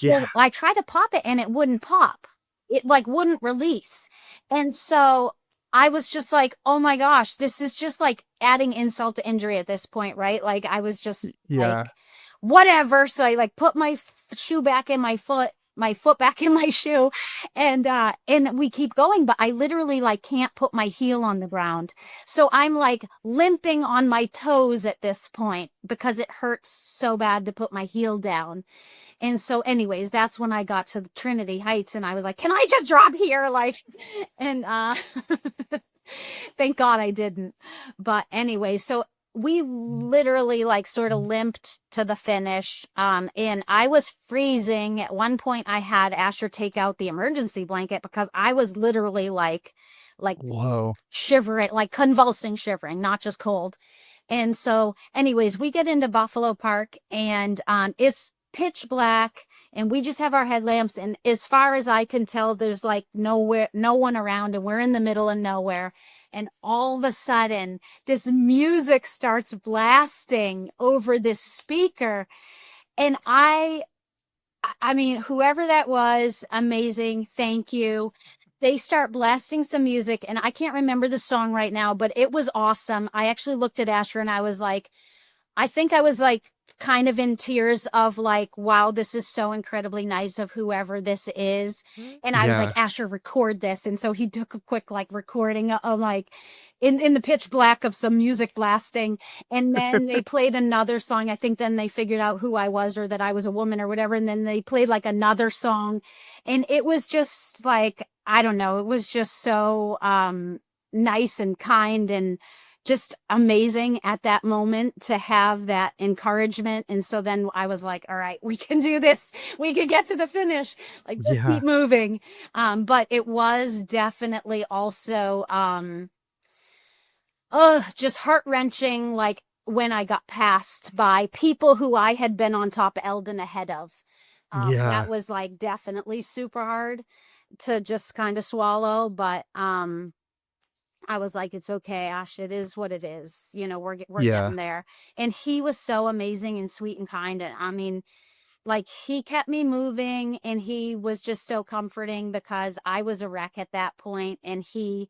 S1: Yeah.
S2: Well, I tried to pop it and it wouldn't pop. It like wouldn't release. And so I was just like, oh my gosh, this is just like adding insult to injury at this point, right? Like I was just
S1: Yeah.
S2: like, whatever. So I like put my shoe back in my foot back in my shoe, and we keep going, but I literally like can't put my heel on the ground. So I'm like limping on my toes at this point because it hurts so bad to put my heel down. And so anyways, that's when I got to Trinity Heights and I was like, can I just drop here? Like, and thank God I didn't. But anyway, so we literally like sort of limped to the finish. And I was freezing. At one point I had Asher take out the emergency blanket because I was literally like
S1: Whoa.
S2: shivering, like convulsing shivering, not just cold. And so anyways, we get into Buffalo Park and it's pitch black and we just have our headlamps, and as far as I can tell there's like no one around, and we're in the middle of nowhere. And all of a sudden this music starts blasting over this speaker, and I mean, whoever that was, amazing, thank you. They start blasting some music and I can't remember the song right now, but it was awesome. I actually looked at Asher and I was like, I think I was like kind of in tears of like, wow, this is so incredibly nice of whoever this is. And I was like,
S1: Yeah.
S2: Asher, record this. And so he took a quick like recording of like in the pitch black of some music blasting. And then they played another song. I think then they figured out who I was or that I was a woman or whatever. And then they played like another song. And it was just like, I don't know, it was just so nice and kind and just amazing at that moment to have that encouragement. And so then I was like, all right, we can do this. We can get to the finish. Like, just
S1: Yeah.
S2: keep moving. But it was definitely also just heart-wrenching, like when I got passed by people who I had been on top of Eldon ahead of.
S1: Yeah.
S2: That was like definitely super hard to just kind of swallow. But I was like, it's okay, Ash. It is what it is. You know, we're
S1: Yeah.
S2: getting there. And he was so amazing and sweet and kind. And I mean, like he kept me moving, and he was just so comforting because I was a wreck at that point, and he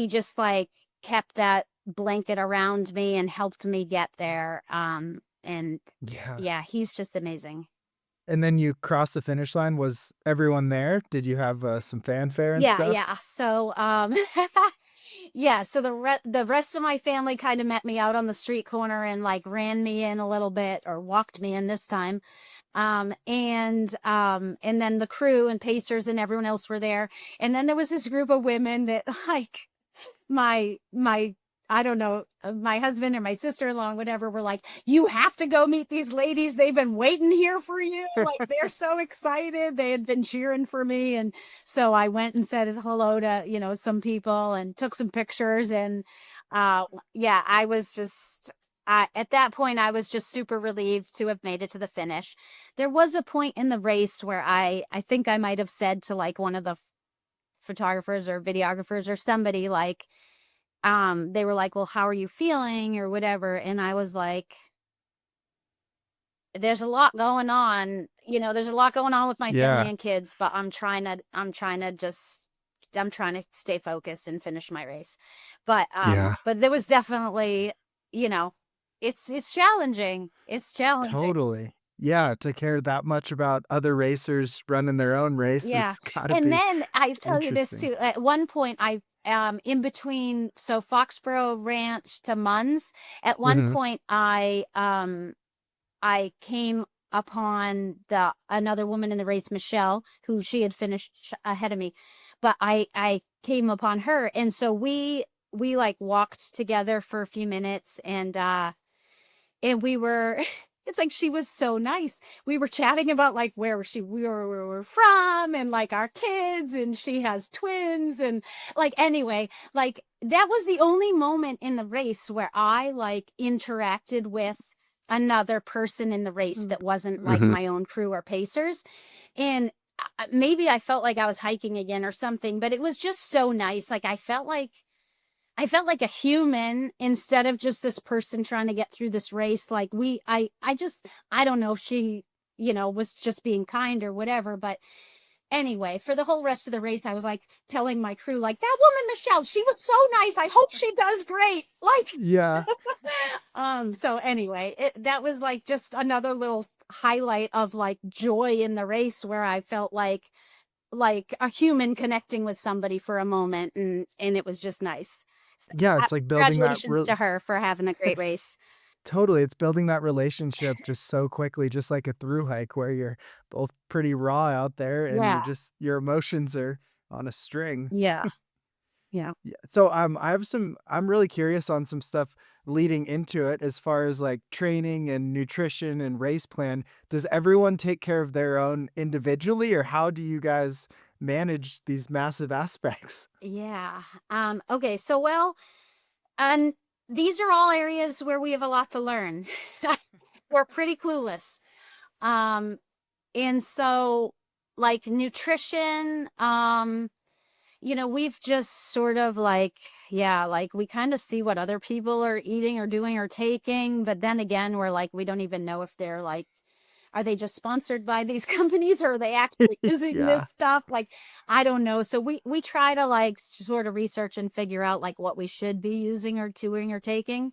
S2: just like kept that blanket around me and helped me get there. And
S1: Yeah.
S2: yeah, he's just amazing.
S1: And then you crossed the finish line. Was everyone there? Did you have some fanfare and
S2: Yeah,
S1: stuff?
S2: yeah. So, yeah, so the rest of my family kind of met me out on the street corner and like ran me in a little bit, or walked me in this time. And then the crew and pacers and everyone else were there. And then there was this group of women that like my I don't know, my husband or my sister-in-law, whatever, were like, you have to go meet these ladies. They've been waiting here for you. Like, they're so excited. They had been cheering for me. And so I went and said hello to, you know, some people and took some pictures. And yeah, I was just, at that point, I was just super relieved to have made it to the finish. There was a point in the race where I think I might have said to like one of the photographers or videographers or somebody, like, they were like, well, how are you feeling or whatever? And I was like, there's a lot going on, you know, there's a lot going on with my family
S1: Yeah.
S2: and kids, but I'm trying to stay focused and finish my race.
S1: Yeah.
S2: But there was definitely, you know, it's challenging. It's challenging.
S1: Totally. Yeah. To care that much about other racers running their own race
S2: Yeah.
S1: has got to
S2: And
S1: be
S2: then I tell you this
S1: interesting.
S2: too. At one point I in between, so Foxborough Ranch to Munns, at one
S1: Hmm.
S2: point I came upon the another woman in the race, Michelle, who she had finished ahead of me. But I came upon her, and so we like walked together for a few minutes, and we were it's like she was so nice. We were chatting about like where we were from, and like our kids, and she has twins, and like anyway, like that was the only moment in the race where I like interacted with another person in the race that wasn't like
S3: Mhm.
S2: my own crew or pacers. And maybe I felt like I was hiking again or something, but it was just so nice. Like I felt like a human instead of just this person trying to get through this race. Like I don't know if she, was just being kind or whatever, but anyway, for the whole rest of the race, I was like telling my crew, like, that woman, Michelle, she was so nice. I hope she does great. Like,
S1: Yeah.
S2: so anyway, that was like just another little highlight of like joy in the race where I felt like a human connecting with somebody for a moment, and it was just nice. So,
S1: Yeah, it's like building that
S2: congratulations to her for having a great race.
S1: totally. It's building that relationship just so quickly, just like a through hike where you're both pretty raw out there and
S2: Yeah.
S1: your emotions are on a string.
S2: Yeah. Yeah.
S1: Yeah. So I'm really curious on some stuff leading into it as far as like training and nutrition and race plan. Does everyone take care of their own individually, or how do you guys manage these massive aspects?
S2: Yeah. Okay. So, well, and these are all areas where we have a lot to learn. We're pretty clueless. Um, and so like nutrition, we've just sort of like, yeah, like we kind of see what other people are eating or doing or taking. But then again, we're like, we don't even know if they're like, are they just sponsored by these companies or are they actually using
S1: Yeah.
S2: this stuff? Like, I don't know. So we try to like sort of research and figure out like what we should be using or doing or taking.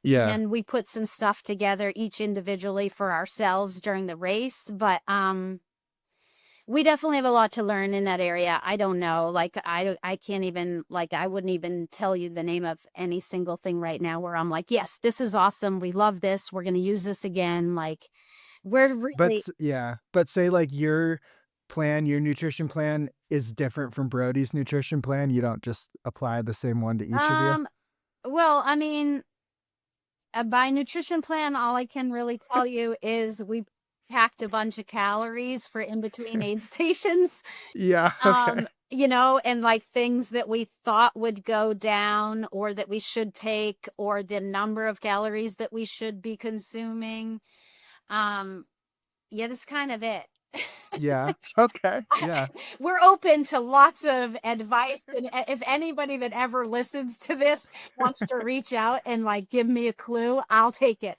S1: Yeah.
S2: And we put some stuff together each individually for ourselves during the race. But we definitely have a lot to learn in that area. I don't know. Like I can't even like I wouldn't even tell you the name of any single thing right now where I'm like, yes, this is awesome. We love this. We're going to use this again. Like we're really
S1: Yeah, but say like your nutrition plan is different from Brody's nutrition plan. You don't just apply the same one to each of you.
S2: um well, I mean, by nutrition plan, all I can really tell you is we packed a bunch of calories for in between aid stations.
S1: Yeah. Okay.
S2: And like things that we thought would go down or that we should take or the number of calories that we should be consuming. Um, yeah, that's kind of it.
S1: Yeah. Okay. Yeah.
S2: We're open to lots of advice. And if anybody that ever listens to this wants to reach out and like give me a clue, I'll take it.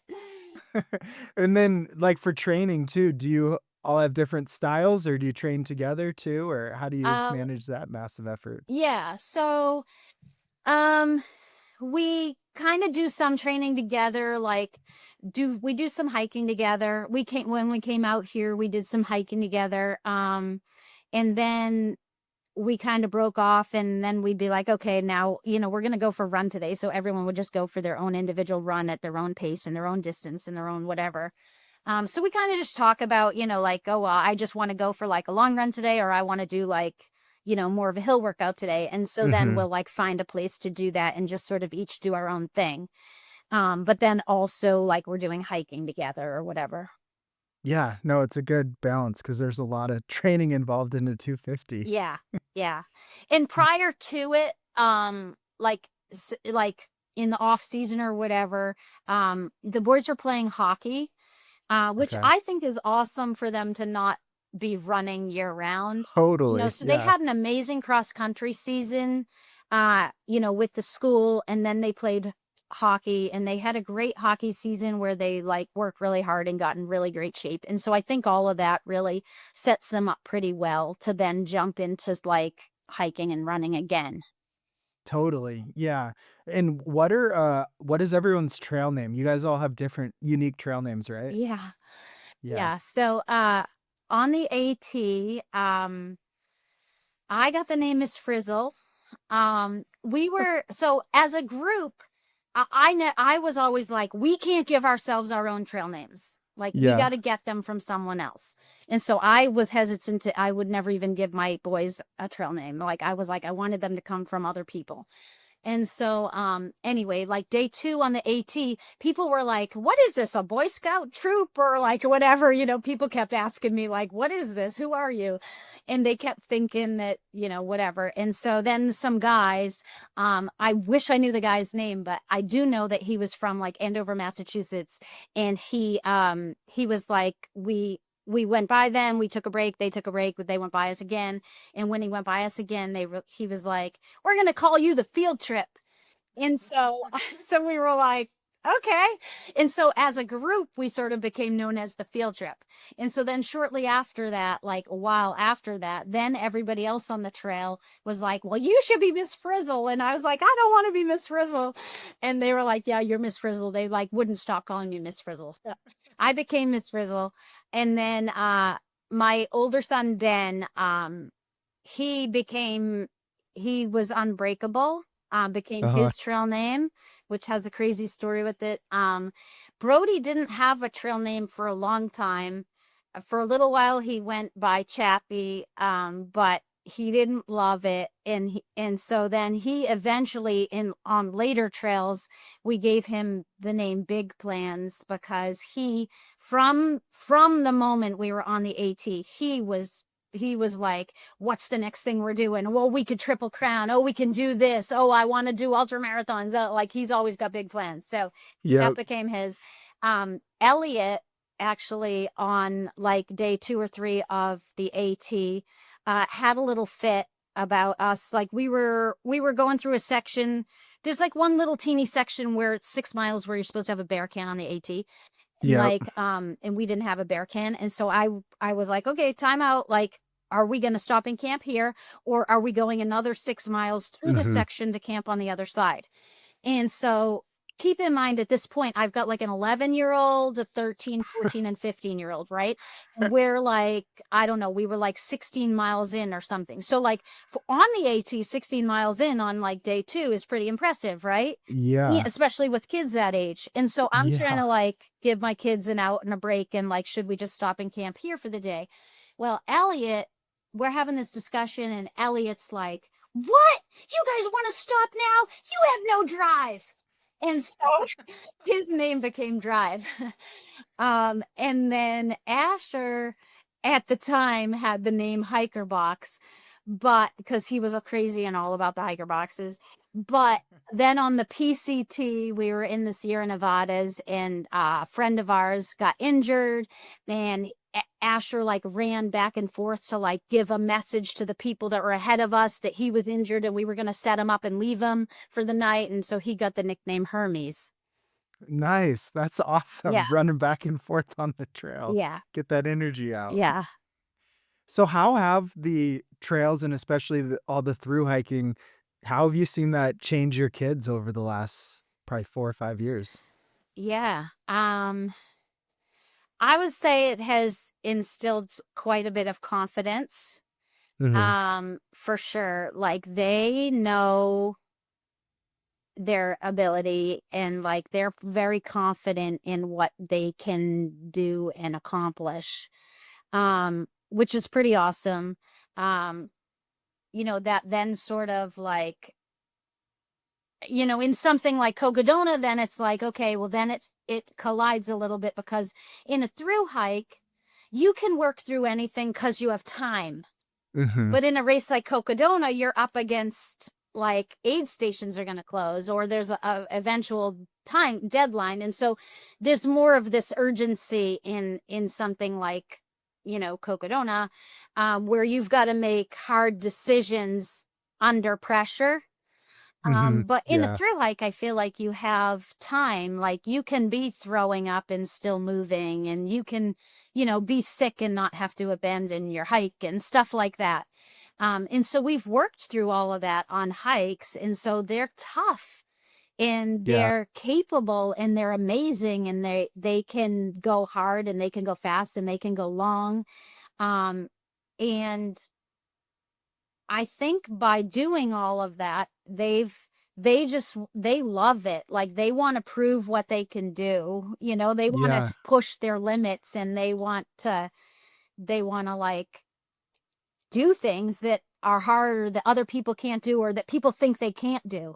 S1: And then like for training too, do you all have different styles or do you train together too, or how do you
S2: Um,
S1: manage that massive effort?
S2: yeah. So, um, we kind of do some training together, like do some hiking together. When we came out here, we did some hiking together. And then we kind of broke off and then we'd be like, okay, now, we're going to go for a run today. So everyone would just go for their own individual run at their own pace and their own distance and their own whatever. So we kind of just talk about, like, oh, well, I just want to go for like a long run today, or I want to do like, more of a hill workout today. And so then
S1: Hmm.
S2: we'll like find a place to do that and just sort of each do our own thing. But then also like we're doing hiking together or whatever.
S1: Yeah. No, it's a good balance because there's a lot of training involved in a 250.
S2: Yeah. Yeah. And prior to it, like in the off season or whatever, the boys are playing hockey, which
S1: Okay.
S2: I think is awesome for them to not be running year round.
S1: Totally.
S2: So they
S1: Yeah.
S2: had an amazing cross country season, with the school, and then they played hockey and they had a great hockey season where they like worked really hard and got in really great shape. And so I think all of that really sets them up pretty well to then jump into like hiking and running again.
S1: Totally. Yeah. And what is everyone's trail name? You guys all have different unique trail names, right?
S2: Yeah.
S1: Yeah.
S2: Yeah. So on the AT, I got the name Miss Frizzle. We were so as a group, I was always like, we can't give ourselves our own trail names. Like we
S1: Yeah.
S2: got to get them from someone else. And so I was hesitant I would never even give my boys a trail name. Like I was like, I wanted them to come from other people. And so, anyway, like day 2 on the AT, people were like, what is this, a Boy Scout troop or like whatever? People kept asking me like, what is this? Who are you? And they kept thinking that, whatever. And so then some guys, I wish I knew the guy's name, but I do know that he was from like Andover, Massachusetts. And he was like, we went by them, we took a break, they took a break, but they went by us again. And when he went by us again, he was like, we're going to call you the field trip. And so, so we were like, okay. And so as a group, we sort of became known as the field trip. And so then shortly after that, like a while after that, then everybody else on the trail was like, well, you should be Miss Frizzle. And I was like, I don't want to be Miss Frizzle. And they were like, yeah, you're Miss Frizzle. They like wouldn't stop calling me Miss Frizzle. So I became Miss Frizzle. And then my older son, Ben, he was Unbreakable, became
S1: Uh-huh.
S2: his trail name, which has a crazy story with it. Brody didn't have a trail name for a long time. For a little while, he went by Chappie, but he didn't love it, and so then he eventually, on later trails, we gave him the name Big Plans because from the moment we were on the AT, he was like, what's the next thing we're doing? Well, we could Triple Crown. Oh, we can do this. Oh, I want to do ultra marathons. Like he's always got big plans. So that
S1: Yep.
S2: became his. Elliot actually on like day 2 or 3 of the AT had a little fit about us. Like we were going through a section. There's like one little teeny section where it's 6 miles where you're supposed to have a bear can on the AT. And
S1: Yep.
S2: like, and we didn't have a bear can. And so I was like, okay, time out. Like, are we going to stop and camp here? Or are we going another 6 miles through the
S1: Hmm.
S2: section to camp on the other side? And so keep in mind at this point, I've got like an 11-year-old, a 13, 14, and 15-year-old, right? And we're like, I don't know, we were like 16 miles in or something. So like on the AT, 16 miles in on like day 2 is pretty impressive, right? Yeah,
S1: Yeah.
S2: especially with kids that age. And so I'm trying
S1: Yeah.
S2: to like give my kids an out and a break and like, should we just stop and camp here for the day? Well, Elliot, we're having this discussion and Elliot's like, what? You guys want to stop now? You have no drive. And so his name became Drive. And then Asher at the time had the name Hiker Box, but because he was a crazy and all about the hiker boxes. But then on the PCT, we were in the Sierra Nevadas, and a friend of ours got injured, and Asher like ran back and forth to like give a message to the people that were ahead of us that he was injured and we were going to set him up and leave him for the night. And so he got the nickname Hermes.
S1: Nice. That's
S2: Yeah.
S1: awesome. Running back and forth on the trail.
S2: Yeah.
S1: Get that energy out.
S2: Yeah.
S1: So how have the trails and especially all the through hiking, how have you seen that change your kids over the last probably 4 or 5 years?
S2: Yeah. I would say it has instilled quite a bit of confidence.
S1: Hmm.
S2: For sure. Like they know their ability and like they're very confident in what they can do and accomplish. Which is pretty awesome. Um, that then sort of like, in something like Cocodona, then it's like, okay, well then it collides a little bit because in a through hike, you can work through anything because you have time.
S1: Hmm.
S2: But in a race like Cocodona, you're up against like aid stations are going to close or there's a eventual time deadline. And so there's more of this urgency in something like, Cocodona, where you've got to make hard decisions under pressure.
S1: Hmm.
S2: But in a
S1: Yeah.
S2: through hike, I feel like you have time. Like you can be throwing up and still moving, and you can, be sick and not have to abandon your hike and stuff like that. And so we've worked through all of that on hikes, and so they're tough and
S1: Yeah.
S2: they're capable and they're amazing and they can go hard and they can go fast and they can go long. And I think by doing all of that, they love it. Like they want to prove what they can do. They want to
S1: Yeah.
S2: push their limits and they want to like do things that are harder that other people can't do or that people think they can't do.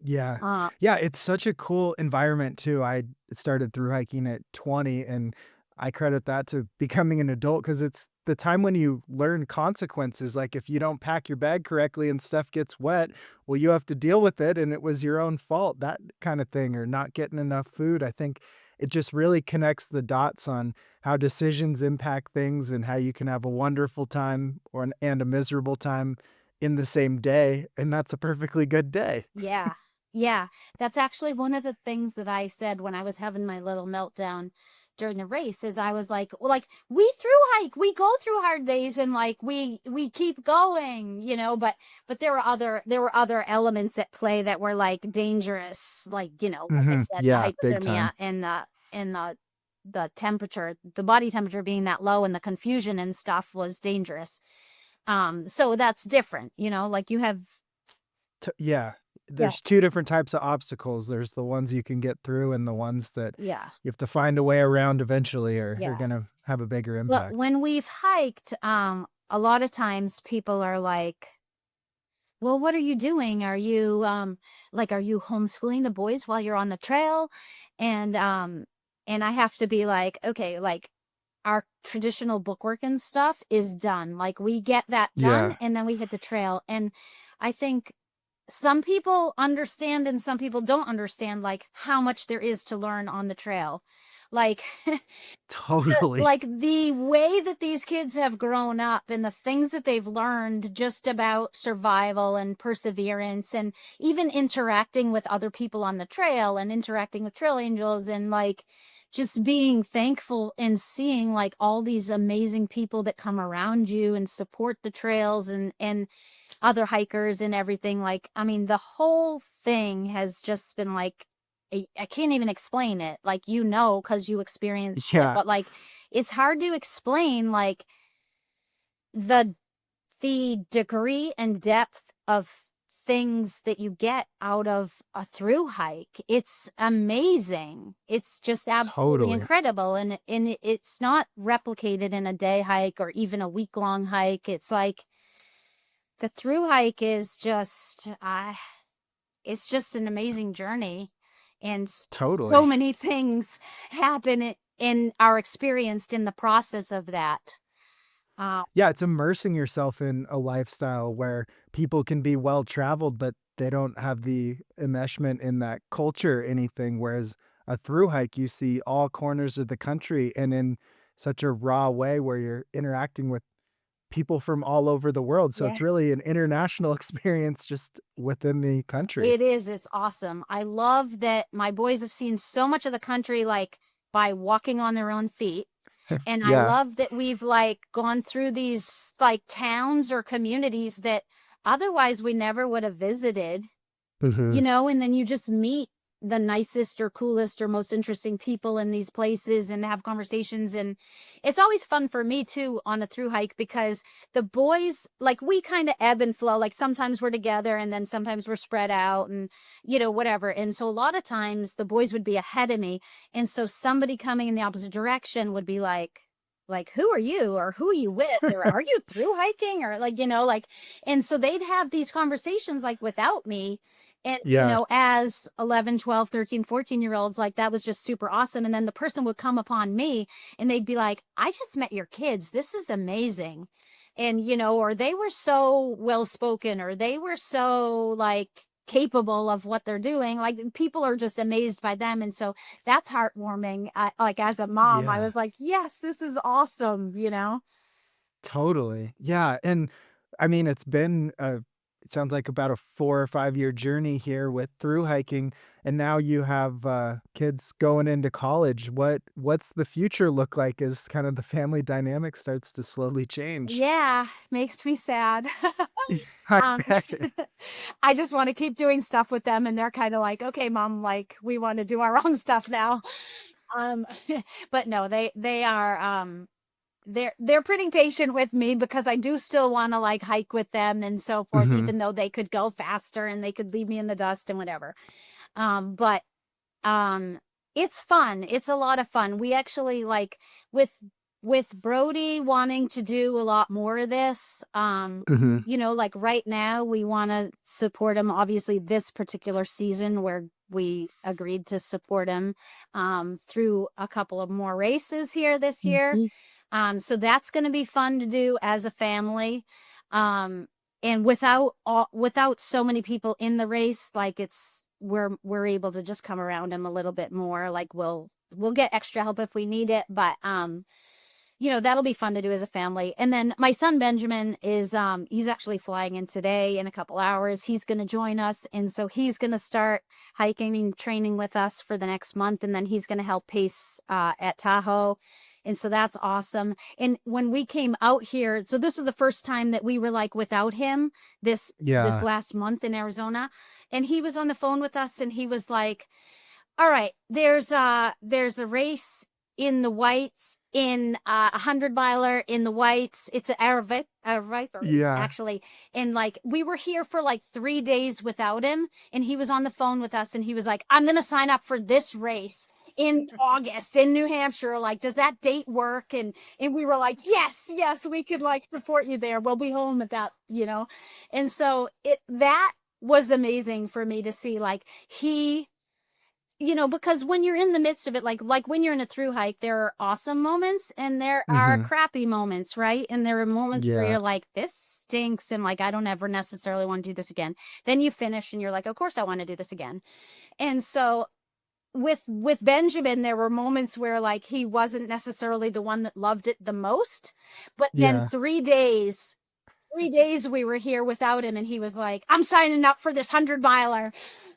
S1: Yeah.
S2: Uh,
S1: Yeah, it's such a cool environment too. I started through hiking at 20, and I credit that to becoming an adult because it's the time when you learn consequences. Like if you don't pack your bag correctly and stuff gets wet, well, you have to deal with it and it was your own fault, that kind of thing, or not getting enough food. I think it just really connects the dots on how decisions impact things and how you can have a wonderful time and a miserable time in the same day. And that's a perfectly good day.
S2: yeah. Yeah. That's actually one of the things that I said when I was having my little meltdown during the race is I was like, well, like we through hike, we go through hard days and like we keep going, but there were other elements at play that were like dangerous, like, like I said, the
S1: Yeah, big
S2: hypothermia
S1: time.
S2: and the temperature, the body temperature being that low and the confusion and stuff was dangerous. So that's different, like you have.
S1: Yeah,
S2: Yeah.
S1: there's 2 different types of obstacles. There's the ones you can get through and the ones that
S2: Yeah.
S1: you have to find a way around eventually or are
S2: Yeah.
S1: gonna have a bigger
S2: Well,
S1: impact.
S2: when we've hiked, a lot of times people are like, "Well, what are you doing? Are you homeschooling the boys while you're on the trail?" And I have to be like, "Okay, like our traditional bookwork and stuff is done. Like we get that done
S1: Yeah,
S2: and then we hit the trail." And I think some people understand and some people don't understand like how much there is to learn on the trail. Like
S1: totally.
S2: the way that these kids have grown up and the things that they've learned just about survival and perseverance and even interacting with other people on the trail and interacting with trail angels and like just being thankful and seeing like all these amazing people that come around you and support the trails and other hikers and everything. Like, I mean, the whole thing has just been like, I can't even explain it. Like, because you experienced it,
S1: Yeah,
S2: but like, it's hard to explain like the degree and depth of things that you get out of a through hike. It's amazing. It's just absolutely
S1: totally.
S2: incredible. And it's not replicated in a day hike or even a week long hike. It's like the through hike is just it's just an amazing journey and so
S1: Totally.
S2: many things happen and are experienced in the process of that. uh,
S1: Yeah, it's immersing yourself in a lifestyle where people can be well traveled, but they don't have the enmeshment in that culture or anything. Whereas a through hike, you see all corners of the country and in such a raw way where you're interacting with people from all over the world. So
S2: yeah,
S1: it's really an international experience just within the country.
S2: it is. It's awesome. I love that my boys have seen so much of the country like by walking on their own feet. And I
S1: Yeah.
S2: love that we've like gone through these like towns or communities that otherwise we never would have visited.
S1: Mhm.
S2: And then you just meet the nicest or coolest or most interesting people in these places and have conversations. And it's always fun for me too on a through hike because the boys, like we kind of ebb and flow. Like sometimes we're together and then sometimes we're spread out and, whatever. And so a lot of times the boys would be ahead of me. And so somebody coming in the opposite direction would be like, who are you or who are you with or are you through hiking or like, and so they'd have these conversations like without me. And,
S1: Yeah.
S2: as 11, 12, 13, 14 year olds, like that was just super awesome. And then the person would come upon me and they'd be like, I just met your kids. This is amazing. And, or they were so well spoken or they were so like capable of what they're doing. Like people are just amazed by them. And so that's heartwarming. Like as a mom, I
S1: Yeah.
S2: was like, yes, this is awesome.
S1: Totally. Yeah, and I mean, it's been it sounds like about a 4 or 5-year journey here with through hiking, and now you have, kids going into college. What's the future look like as kind of the family dynamic starts to slowly change?
S2: Yeah, makes me sad.
S1: I
S2: Um,
S1: bet.
S2: I just want to keep doing stuff with them, and they're kind of like, "Okay, mom, like we want to do our own stuff now." Um, but no, they are they're pretty patient with me because I do still want to like hike with them and so forth,
S1: Mhm.
S2: even though they could go faster and they could leave me in the dust and whatever. But it's fun. It's a lot of fun. We actually like with with Brody wanting to do a lot more of this,
S1: Hmm.
S2: like right now we want to support him. Obviously, this particular season where we agreed to support him through a couple of more races here this year. So that's going to be fun to do as a family. And without so many people in the race, like we're able to just come around him a little bit more. Like we'll get extra help if we need it, but that'll be fun to do as a family. And then my son Benjamin is he's actually flying in today in a couple hours. He's going to join us, and so he's going to start hiking and training with us for the next month, and then he's going to help pace at Tahoe. And so that's awesome. And when we came out here, so this is the first time that we were like without him this
S1: Yeah.
S2: last month in Arizona. And he was on the phone with us and he was like, all right, there's a race in the whites in a 100 miler in the whites. It's a race
S1: Yeah.
S2: actually. And like we were here for like 3 days without him, and he was on the phone with us, and he was like, "I'm gonna sign up for this race in August in New Hampshire. Like, does that date work?" And we were like, yes, we could like support you there. We'll be home at that. And so that was amazing for me to see. Like because when you're in the midst of it, like when you're in a through hike, there are awesome moments and there are
S1: Hmm.
S2: crappy moments, right? And there are moments where
S1: Yeah.
S2: you're like, this stinks, and like I don't ever necessarily want to do this again. Then you finish and you're like, of course I want to do this again. And so with Benjamin, there were moments where like he wasn't necessarily the one that loved it the most, but then
S1: Yeah.
S2: 3 days we were here without him, and he was like, I'm signing up for this 100 miler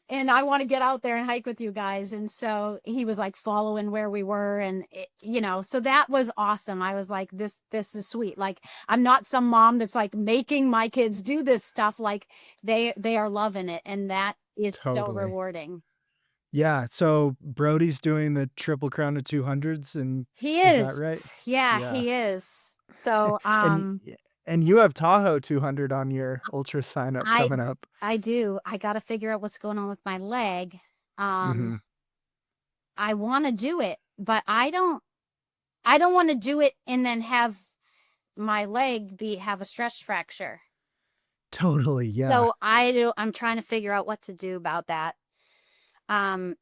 S2: and I want to get out there and hike with you guys. And so he was like following where we were, and so that was awesome. I was like, this is sweet. Like, I'm not some mom that's like making my kids do this stuff. Like they are loving it, and that is so
S1: Totally.
S2: rewarding.
S1: Yeah. So Brody's doing the Triple Crown of 200s, and
S2: He
S1: is that
S2: is.
S1: right?
S2: Yeah,
S1: Yeah.
S2: he is. So
S1: And and you have Tahoe 200 on your ultra sign up
S2: I
S1: coming up.
S2: I do. I got to figure out what's going on with my leg.
S1: Hmm.
S2: I want to do it, but I don't want to do it and then have my leg have a stress fracture.
S1: Totally. Yeah.
S2: So I'm trying to figure out what to do about that. Um,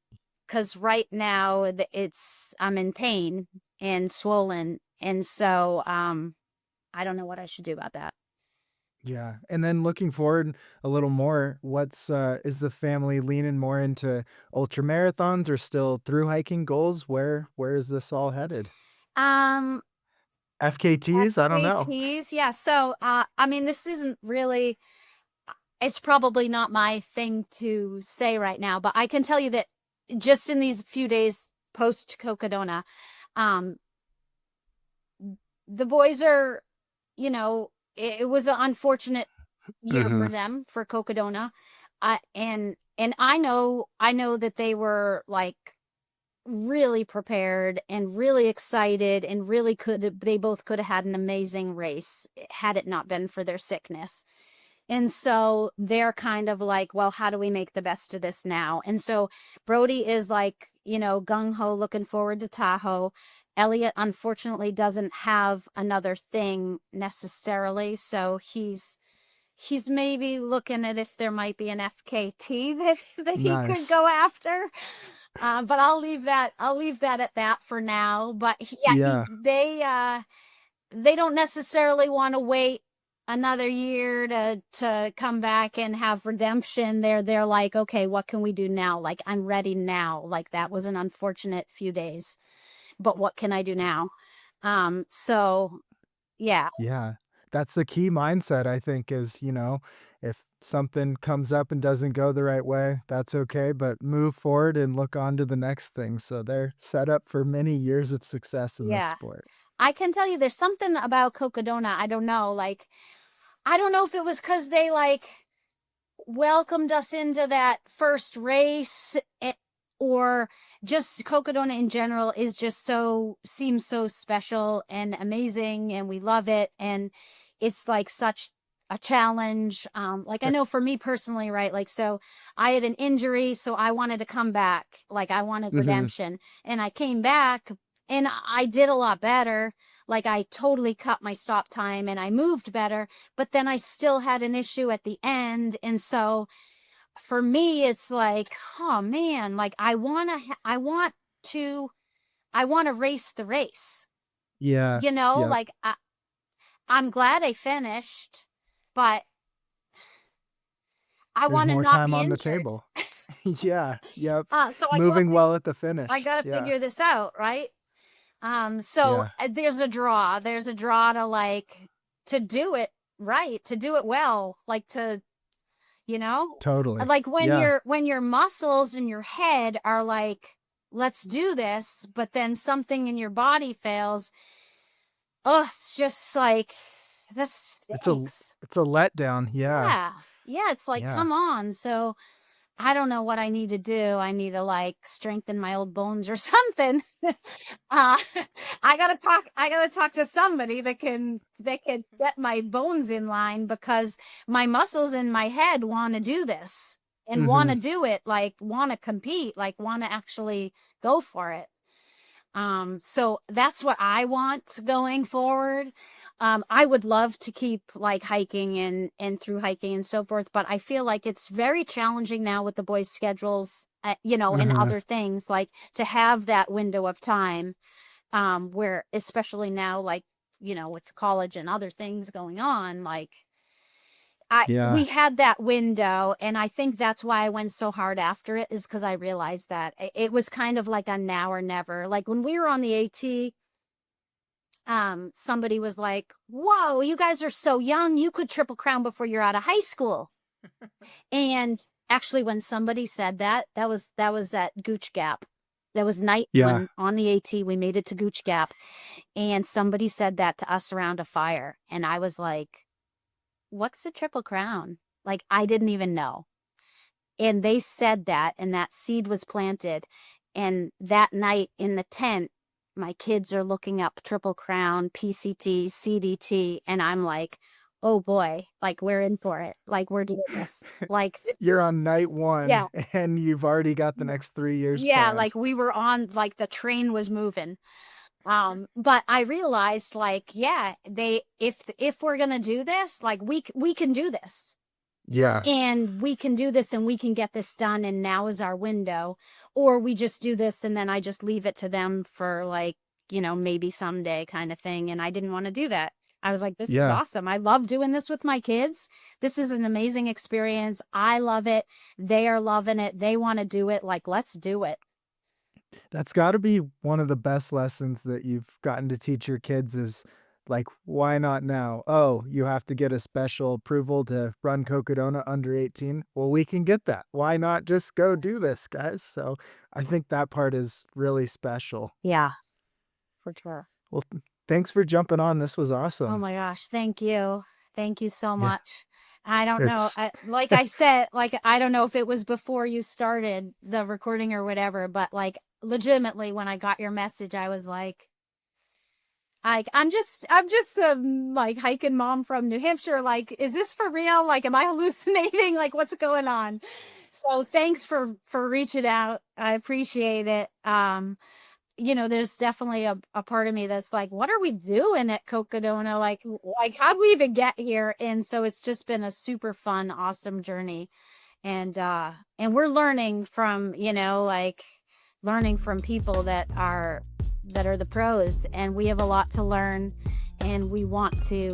S2: because right now I'm in pain and swollen, and so I don't know what I should do about that.
S1: Yeah. And then looking forward a little more, what's is the family leaning more into ultra marathons or still through hiking goals? Where is this all headed?
S2: Um,
S1: FKTs? I don't know.
S2: FKTs, yeah. So I mean, this isn't really. It's probably not my thing to say right now, but I can tell you that just in these few days post Cocodona, um, the boys are, it was an unfortunate year
S1: Hmm.
S2: for them for Cocodona. And I know that they were like really prepared and really excited and really they both could have had an amazing race had it not been for their sickness. And so they're kind of like, well, how do we make the best of this now? And so Brody is like, gung ho, looking forward to Tahoe. Elliot, unfortunately, doesn't have another thing necessarily. So he's maybe looking at if there might be an FKT that he could
S1: Nice.
S2: go after. But I'll leave that at that for now. But yeah,
S1: Yeah.
S2: they don't necessarily want to wait another year to come back and have redemption. They're like, okay, what can we do now? Like, I'm ready now. Like, that was an unfortunate few days, but what can I do now? So yeah.
S1: Yeah. That's the key mindset, I think, is, if something comes up and doesn't go the right way, that's okay, but move forward and look on to the next thing. So they're set up for many years of success in this
S2: Yeah,
S1: sport.
S2: I can tell you there's something about Cocodona. I don't know. Like, I don't know if it was because they like welcomed us into that first race, or just Cocodona in general is just seems so special and amazing, and we love it, and it's like such a challenge. Like, I know for me personally, right? Like, so I had an injury, so I wanted to come back. Like, I wanted
S1: Mhm.
S2: redemption, and I came back, And I did a lot better. Like I totally cut my stop time and I moved better, but then I still had an issue at the end. And so for me, it's like, oh man, like I want to race the race,
S1: Yeah. Yep.
S2: like I'm glad I finished, but I
S1: There's
S2: want to
S1: more
S2: not
S1: time
S2: be
S1: on the
S2: injured.
S1: table. Yeah. Yep.
S2: So
S1: Moving well at the
S2: I
S1: finish.
S2: gotta
S1: Yeah.
S2: figure this out, right? So
S1: Yeah.
S2: there's a draw. There's a draw to like to do it right, to do it well, like to, you know,
S1: Totally.
S2: like
S1: Yeah.
S2: when your muscles in your head are like, let's do this, but then something in your body fails. Oh, it's just like that
S1: It's a
S2: stinks.
S1: it's a letdown. Yeah.
S2: Yeah. Yeah, it's like,
S1: Yeah.
S2: come on. So I don't know what I need to do. I need to like strengthen my old bones or something. Uh, I gotta talk to somebody that can get my bones in line because my muscles in my head want to do this and want
S1: Mm-hmm.
S2: to do it, like want to compete, like want to actually go for it. So that's what I want going forward. I would love to keep like hiking and through hiking and so forth, but I feel like it's very challenging now with the boys' schedules, and
S1: Mm-hmm.
S2: other things like to have that window of time, where especially now, like, with college and other things going on, like
S1: Yeah.
S2: we had that window, and I think that's why I went so hard after it is because I realized that it was kind of like a now or never. Like when we were on the AT, somebody was like, "Whoa, you guys are so young. You could triple crown before you're out of high school." And actually, when somebody said that, that was at Gooch Gap. That was night
S1: Yeah.
S2: one on the AT. We made it to Gooch Gap, and somebody said that to us around a fire, and I was like, "What's the triple crown?" Like I didn't even know. And they said that, and that seed was planted. And that night in the tent, my kids are looking up Triple Crown, PCT, CDT, and I'm like, oh boy, like we're in for it. Like we're doing this. Like this,
S1: You're on night
S2: yeah.
S1: one and you've already got the next 3 years
S2: Yeah,
S1: planned.
S2: like we were on, like the train was moving. But I realized like, yeah, if we're gonna do this, like we can do this.
S1: Yeah.
S2: And we can do this and we can get this done and now is our window, or we just do this and then I just leave it to them for like, maybe someday kind of thing. And I didn't want to do that. I was like, this is
S1: Yeah.
S2: awesome. I love doing this with my kids. This is an amazing experience. I love it. They are loving it. They want to do it. Like, let's do it.
S1: That's got to be one of the best lessons that you've gotten to teach your kids is like, why not now? Oh, you have to get a special approval to run Cocodona under 18. Well, we can get that. Why not just go do this, guys? So I think that part is really special.
S2: Yeah, for sure.
S1: Well, thanks for jumping on. This was
S2: Oh
S1: awesome.
S2: my gosh. Thank you. Thank you so
S1: Yeah.
S2: much. I don't know.
S1: It's,
S2: Like I said, like, I don't know if it was before you started the recording or whatever, but like legitimately when I got your message, I was like, I'm just like hiking mom from New Hampshire. Like, is this for real? Like, am I hallucinating? Like, what's going on? So thanks for reaching out. I appreciate it. There's definitely a part of me that's like, what are we doing at Cocodona? Like how'd we even get here? And so it's just been a super fun, awesome journey. And we're learning from, like learning from people that are the pros, and we have a lot to learn, and we want to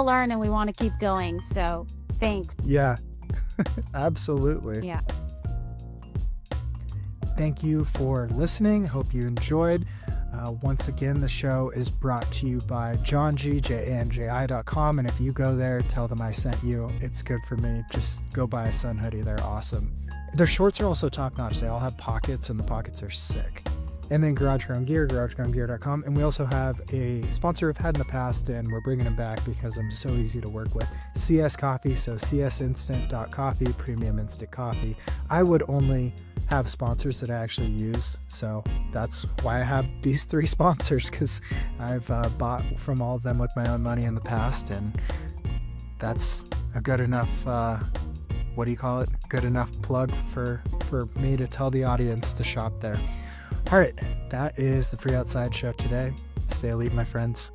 S2: learn and we want to keep going. So thanks.
S1: yeah, absolutely.
S2: Yeah.
S1: Thank you for listening. Hope you enjoyed. Once again, the show is brought to you by JohnG, JANJI.com. And if you go there, tell them I sent you. It's good for me. Just go buy a Sun hoodie. They're awesome. Their shorts are also top notch. They all have pockets, and the pockets are sick. And then Garage Ground Gear, GarageGroundGear.com. And we also have a sponsor we've had in the past, and we're bringing them back because I'm so easy to work with. CS Coffee, so csinstant.coffee, premium instant coffee. I would only have sponsors that I actually use, so that's why I have these 3 sponsors, because I've bought from all of them with my own money in the past, and that's a good enough good enough plug for me to tell the audience to shop there. All right, that is the Free Outside show today. Stay elite, my friends.